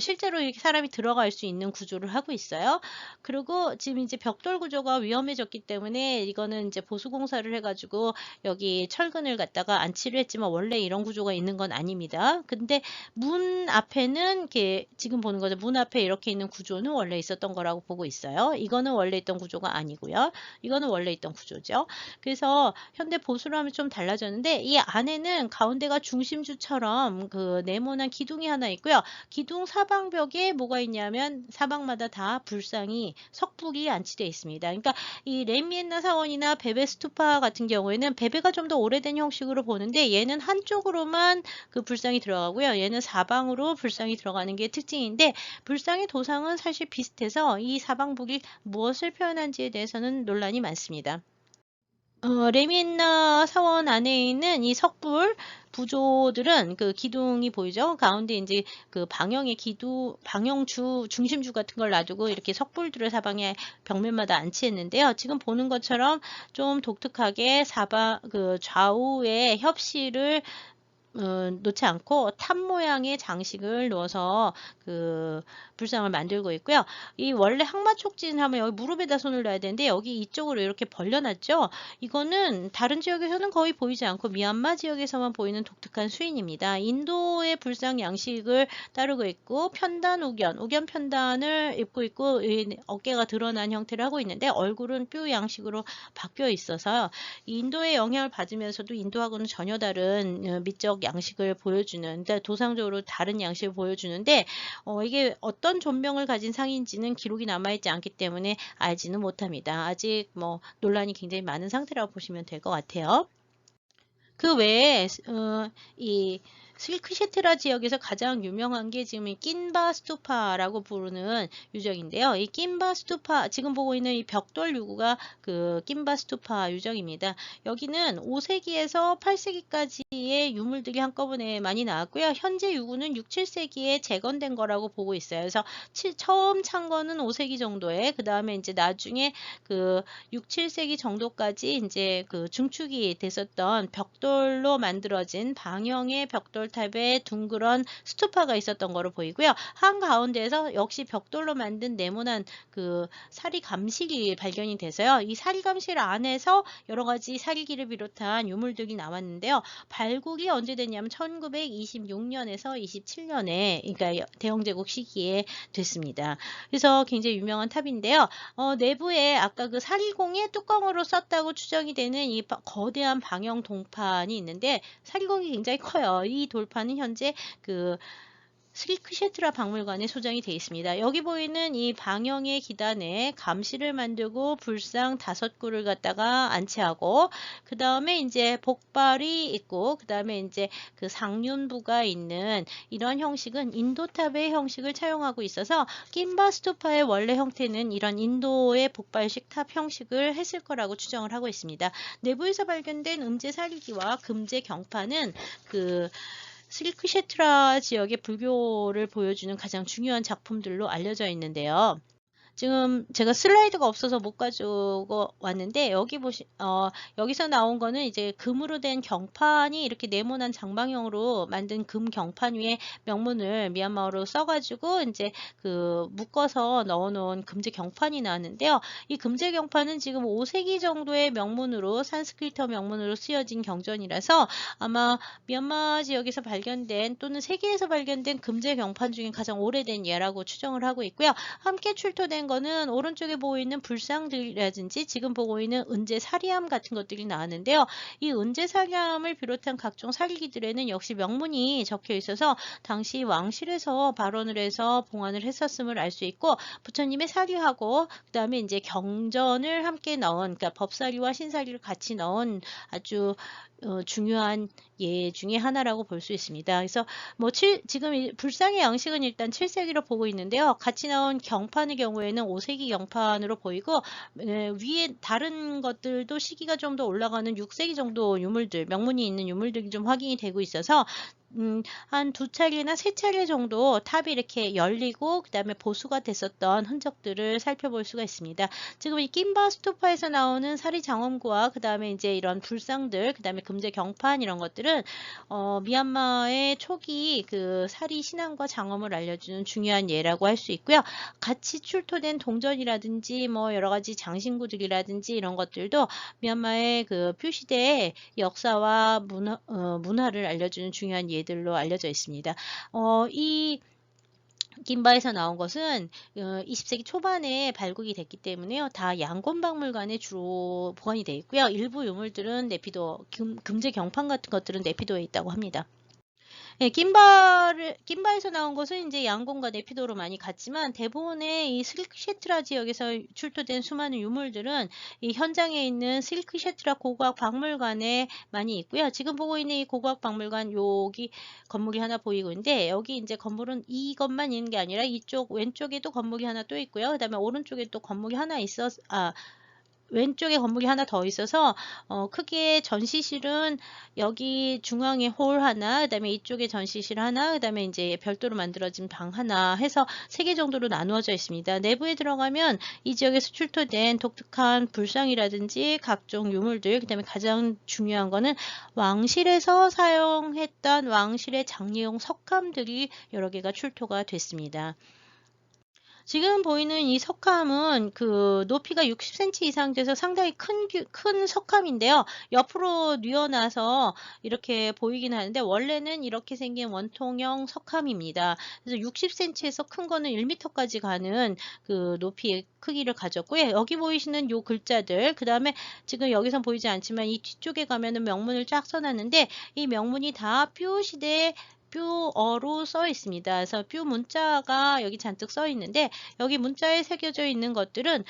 실제로 이렇게 사람이 들어갈 수 있는 구조를 하고 있어요. 그리고 지금 이제 벽돌 구조가 위험해졌기 때문에 이거는 이제 보수 공사를 해가지고 여기 철근을 갖다가 안치를 했지만 원래 이런 구조가 있는 건 아닙니다. 근데 문 앞에는 이렇게 지금 보는 거죠. 문 앞에 이렇게 있는 구조는 원래 있었던 거라고 보고 있어요. 이거는 원래 있던 구조가 아니고요. 이거는 원래 있던 구조죠. 그래서 현대 보수로 하면 좀 달라졌는데 이 안에는 가운데가 중심주처럼 그 네모난 기둥이 하나 있고요. 기둥 사방벽에 뭐가 있냐면 사방마다 다 불상이 석불이 안치되어 있습니다. 그러니까 이 레미엔나 사원이나 베베 스투파 같은 경우에는 베베가 좀 더 오래된 형식으로 보는데 얘는 한쪽으로만 그 불상이 들어가고요. 얘는 사방으로 불상이 들어가는 게 특징인데 불상의 도상은 사실 비슷해서 이 사방북이 무엇을 표현한지에 대해서는 논란이 많습니다. 레미엔나 사원 안에 있는 이 석불 부조들은 그 기둥이 보이죠? 가운데 이제 그 방형의 방형주 중심주 같은 걸 놔두고 이렇게 석불들을 사방에 벽면마다 안치했는데요. 지금 보는 것처럼 좀 독특하게 그 좌우에 협실을 놓지 않고 탑 모양의 장식을 넣어서 그 불상을 만들고 있고요. 이 원래 항마촉진 하면 여기 무릎에다 손을 놔야 되는데 여기 이쪽으로 이렇게 벌려놨죠. 이거는 다른 지역에서는 거의 보이지 않고 미얀마 지역에서만 보이는 독특한 수인입니다. 인도의 불상 양식을 따르고 있고 우견 편단을 입고 있고 어깨가 드러난 형태를 하고 있는데 얼굴은 뼈 양식으로 바뀌어 있어서 인도의 영향을 받으면서도 인도하고는 전혀 다른 미적 양식을 보여주는, 그러니까 도상적으로 다른 양식을 보여주는데 이게 어떤 존명을 가진 상인지는 기록이 남아있지 않기 때문에 알지는 못합니다. 아직 뭐 논란이 굉장히 많은 상태라고 보시면 될 것 같아요. 그 외에 이 실크셰트라 지역에서 가장 유명한 게 지금 이 낀바 스투파라고 부르는 유적인데요. 이 낀바 스투파, 지금 보고 있는 이 벽돌 유구가 그 낀바 스투파 유적입니다. 여기는 5세기에서 8세기까지의 유물들이 한꺼번에 많이 나왔고요. 현재 유구는 6, 7세기에 재건된 거라고 보고 있어요. 그래서 처음 찬 거는 5세기 정도에, 그 다음에 이제 나중에 그 6, 7세기 정도까지 이제 그 중축이 됐었던 벽돌로 만들어진 방형의 벽돌탑에 둥그런 스투파가 있었던 거로 보이고요. 한가운데에서 역시 벽돌로 만든 네모난 그 사리 감실이 발견이 돼서요. 이 사리 감실 안에서 여러 가지 사리기를 비롯한 유물들이 나왔는데요. 발굴이 언제 됐냐면 1926년에서 27년에, 그러니까 대영제국 시기에 됐습니다. 그래서 굉장히 유명한 탑인데요. 내부에 아까 그 사리공의 뚜껑으로 썼다고 추정이 되는 이 거대한 방형 동판이 있는데 사리공이 굉장히 커요. 이 돌판은 현재 그 스리크셰트라 박물관에 소장이 되어 있습니다. 여기 보이는 이 방형의 기단에 감시를 만들고 불상 5구를 갖다가 안치하고 그 다음에 이제 복발이 있고 그 다음에 이제 그 상륜부가 있는 이런 형식은 인도탑의 형식을 차용하고 있어서 낀바 스투파의 원래 형태는 이런 인도의 복발식 탑 형식을 했을 거라고 추정을 하고 있습니다. 내부에서 발견된 음제 사리기와 금제 경판은 그 실크셰트라 지역의 불교를 보여주는 가장 중요한 작품들로 알려져 있는데요. 지금 제가 슬라이드가 없어서 못 가지고 왔는데 여기서 나온 거는 이제 금으로 된 경판이 이렇게 네모난 장방형으로 만든 금 경판 위에 명문을 미얀마어로 써가지고 이제 그 묶어서 넣어놓은 금제 경판이 나왔는데요. 이 금제 경판은 지금 5세기 정도의 명문으로 산스크리트 명문으로 쓰여진 경전이라서 아마 미얀마 지역에서 발견된 또는 세계에서 발견된 금제 경판 중에 가장 오래된 예라고 추정을 하고 있고요. 함께 출토된 거는 오른쪽에 보이는 불상들이라든지 지금 보고 있는 은제 사리함 같은 것들이 나왔는데요. 이 은제 사리함을 비롯한 각종 사리기들에는 역시 명문이 적혀 있어서 당시 왕실에서 발원을 해서 봉안을 했었음을 알 수 있고 부처님의 사리하고 그 다음에 이제 경전을 함께 넣은, 그러니까 법사리와 신사리를 같이 넣은 아주 중요한 예 중에 하나라고 볼 수 있습니다. 그래서 뭐 지금 불상의 양식은 일단 7세기로 보고 있는데요. 같이 나온 경판의 경우에는 5세기 경판으로 보이고 위에 다른 것들도 시기가 좀 더 올라가는 6세기 정도 유물들, 명문이 있는 유물들이 좀 확인이 되고 있어서 한 2차례나 3차례 정도 탑이 이렇게 열리고 그 다음에 보수가 됐었던 흔적들을 살펴볼 수가 있습니다. 지금 이 낀바 스투파에서 나오는 사리 장엄구와 그 다음에 이제 이런 불상들, 그 다음에 금제 경판 이런 것들은 미얀마의 초기 그 사리 신앙과 장엄을 알려주는 중요한 예라고 할 수 있고요. 같이 출토된 동전이라든지 뭐 여러 가지 장신구들이라든지 이런 것들도 미얀마의 그 표시대의 역사와 문화를 알려주는 중요한 예들로 알려져 있습니다. 이 김바에서 나온 것은 20세기 초반에 발굴이 됐기 때문에요. 다 양곤박물관에 주로 보관이 되어 있고요. 일부 유물들은 네피도, 금제 경판 같은 것들은 네피도에 있다고 합니다. 네, 김바에서 나온 것은 이제 양곤과 네피도로 많이 갔지만 대부분의 이 실크셰트라 지역에서 출토된 수많은 유물들은 이 현장에 있는 실크셰트라 고고학 박물관에 많이 있고요. 지금 보고 있는 이 고고학 박물관 여기 건물이 하나 보이고 있는데 여기 이제 건물은 이것만 있는 게 아니라 이쪽 왼쪽에도 건물이 하나 또 있고요. 그다음에 오른쪽에 또 건물이 하나 왼쪽에 건물이 하나 더 있어서 크게 전시실은 여기 중앙에 홀 하나, 그다음에 이쪽에 전시실 하나, 그다음에 이제 별도로 만들어진 방 하나 해서 3개 정도로 나누어져 있습니다. 내부에 들어가면 이 지역에서 출토된 독특한 불상이라든지 각종 유물들, 그다음에 가장 중요한 거는 왕실에서 사용했던 왕실의 장례용 석함들이 여러 개가 출토가 됐습니다. 지금 보이는 이 석함은 그 높이가 60cm 이상 돼서 상당히 큰 석함인데요. 옆으로 뉘어놔서 이렇게 보이긴 하는데 원래는 이렇게 생긴 원통형 석함입니다. 그래서 60cm에서 큰 거는 1m까지 가는 그 높이의 크기를 가졌고요. 여기 보이시는 요 글자들, 그 다음에 지금 여기선 보이지 않지만 이 뒤쪽에 가면은 명문을 쫙 써놨는데 이 명문이 다 뾰시대 뾰어로 써 있습니다. 그래서 뾰 문자가 여기 잔뜩 써 있는데 여기 문자에 새겨져 있는 것들은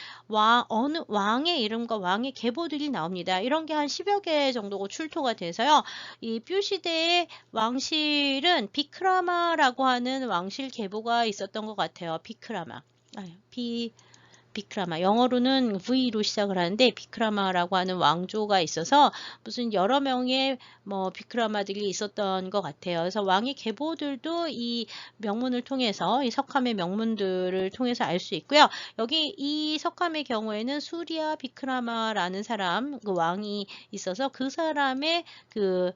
어느 왕의 이름과 왕의 계보들이 나옵니다. 이런 게 한 10여 개 정도가 출토가 돼서요. 이 뾰 시대의 왕실은 비크라마라고 하는 왕실 계보가 있었던 것 같아요. 비크라마. 비크라마. 영어로는 V로 시작을 하는데 비크라마라고 하는 왕조가 있어서 무슨 여러 명의 뭐 비크라마들이 있었던 것 같아요. 그래서 왕의 계보들도 이 명문을 통해서 이 석함의 명문들을 통해서 알 수 있고요. 여기 이 석함의 경우에는 수리아 비크라마라는 사람, 그 왕이 있어서 그 사람의 그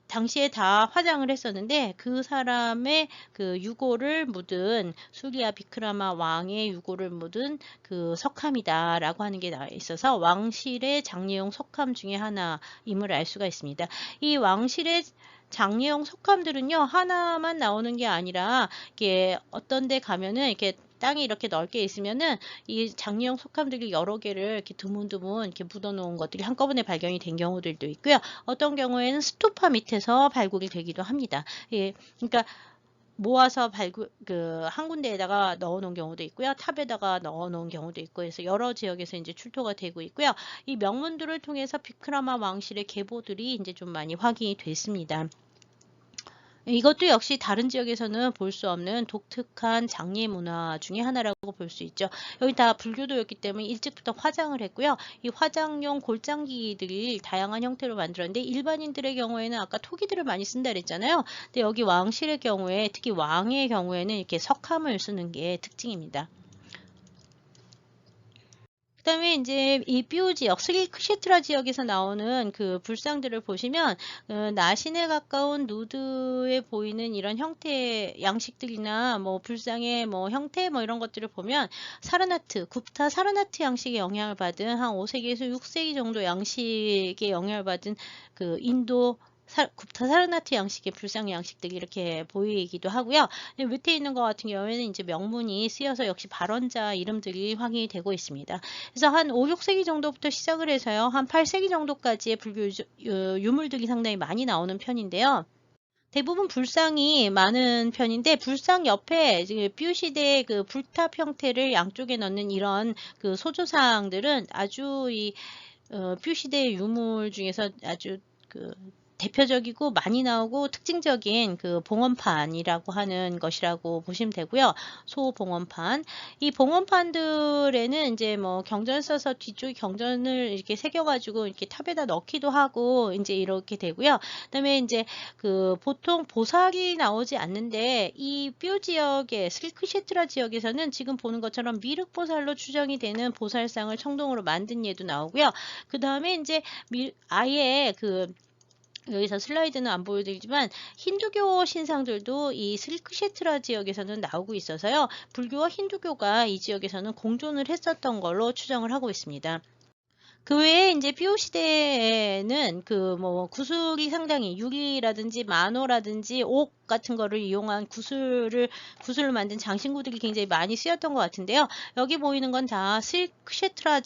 당시에 다 화장을 했었는데 그 사람의 그 유골을 묻은 수리아 비크라마 왕의 유골을 묻은 그 석함이다라고 하는 게 나와 있어서 왕실의 장례용 석함 중에 하나임을 알 수가 있습니다. 이 왕실의 장례용 석함들은요 하나만 나오는 게 아니라 이게 어떤 데 가면은 이렇게 땅이 이렇게 넓게 있으면은 이 장례용 석함들이 여러 개를 이렇게 드문드문 이렇게 묻어놓은 것들이 한꺼번에 발견이 된 경우들도 있고요. 어떤 경우에는 스투파 밑에서 발굴이 되기도 합니다. 예, 그러니까 모아서 한 군데에다가 넣어놓은 경우도 있고요. 탑에다가 넣어놓은 경우도 있고 해서 여러 지역에서 이제 출토가 되고 있고요. 이 명문들을 통해서 비크라마 왕실의 계보들이 이제 좀 많이 확인이 됐습니다. 이것도 역시 다른 지역에서는 볼 수 없는 독특한 장례 문화 중에 하나라고 볼 수 있죠. 여기 다 불교도였기 때문에 일찍부터 화장을 했고요. 이 화장용 골장기들이 다양한 형태로 만들었는데 일반인들의 경우에는 아까 토기들을 많이 쓴다 그랬잖아요. 근데 여기 왕실의 경우에 특히 왕의 경우에는 이렇게 석함을 쓰는 게 특징입니다. 그다음에 이제 이 뾰 지역, 스리크셰트라 지역에서 나오는 그 불상들을 보시면 나신에 가까운 누드에 보이는 이런 형태 양식들이나 뭐 불상의 뭐 형태 뭐 이런 것들을 보면 사르나트, 굽타 사르나트 양식의 영향을 받은 한 5세기에서 6세기 정도 양식의 영향을 받은 그 인도 굽타 사르나트 양식의 불상 양식들이 이렇게 보이기도 하고요. 밑에 있는 것 같은 경우에는 이제 명문이 쓰여서 역시 발원자 이름들이 확인이 되고 있습니다. 그래서 한 5, 6세기 정도부터 시작을 해서요. 한 8세기 정도까지의 불교 유물들이 상당히 많이 나오는 편인데요. 대부분 불상이 많은 편인데 불상 옆에 뾰 시대의 그 불탑 형태를 양쪽에 넣는 이런 그 소조상들은 아주 뾰 시대의 유물 중에서 아주 그 대표적이고 많이 나오고 특징적인 그 봉헌판이라고 하는 것이라고 보시면 되고요. 소봉헌판. 이 봉헌판들에는 이제 뭐 경전 써서 뒤쪽에 경전을 이렇게 새겨가지고 이렇게 탑에다 넣기도 하고 이제 이렇게 되고요. 그다음에 이제 그 보통 보살이 나오지 않는데 이 뾰 지역의 슬크시트라 지역에서는 지금 보는 것처럼 미륵보살로 추정이 되는 보살상을 청동으로 만든 예도 나오고요. 그 다음에 이제 아예 그 여기서 슬라이드는 안 보여드리지만 힌두교 신상들도 이 슬크셰트라 지역에서는 나오고 있어서요. 불교와 힌두교가 이 지역에서는 공존을 했었던 걸로 추정을 하고 있습니다. 그 외에 이제 뾰 시대에는 그 뭐 구슬이 상당히 유리라든지 만호라든지 옥 같은 거를 이용한 구슬로 만든 장신구들이 굉장히 많이 쓰였던 것 같은데요. 여기 보이는 건 다 스리크셰트라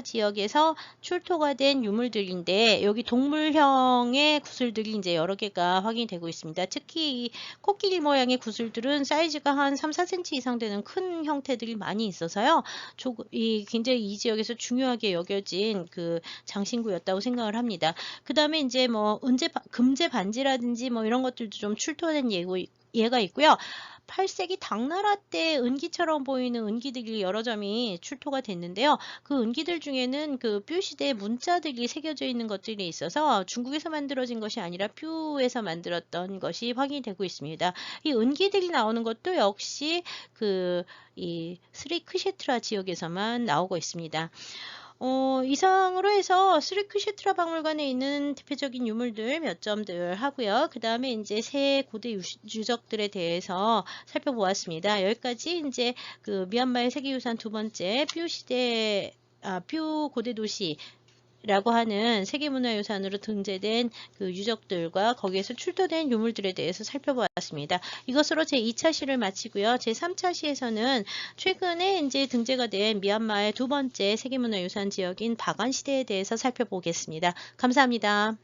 지역에서 출토가 된 유물들인데 여기 동물형의 구슬들이 이제 여러 개가 확인이 되고 있습니다. 특히 이 코끼리 모양의 구슬들은 사이즈가 한 3, 4cm 이상 되는 큰 형태들이 많이 있어서요. 굉장히 이 지역에서 중요하게 여겨진 그 장신구였다고 생각을 합니다. 그 다음에 이제 뭐 금제 반지라든지 문화라든지 뭐 이런 것들도 좀 출토된 예가 있고요. 8세기 당나라 때 은기처럼 보이는 은기들이 여러 점이 출토가 됐는데요. 그 은기들 중에는 그 뼈 시대의 문자들이 새겨져 있는 것들이 있어서 중국에서 만들어진 것이 아니라 뼈에서 만들었던 것이 확인이 되고 있습니다. 이 은기들이 나오는 것도 역시 이 스리크셰트라 지역에서만 나오고 있습니다. 이상으로 해서 스리크셰트라 박물관에 있는 대표적인 유물들 몇 점들 하고요. 그 다음에 이제 새 고대 유적들에 대해서 살펴보았습니다. 여기까지 이제 그 미얀마의 세계유산 두 번째 뼈 고대 도시 라고 하는 세계문화유산으로 등재된 그 유적들과 거기에서 출토된 유물들에 대해서 살펴보았습니다. 이것으로 제 2차 시를 마치고요. 제 3차 시에서는 최근에 이제 등재가 된 미얀마의 두 번째 세계문화유산 지역인 바간 시대에 대해서 살펴보겠습니다. 감사합니다.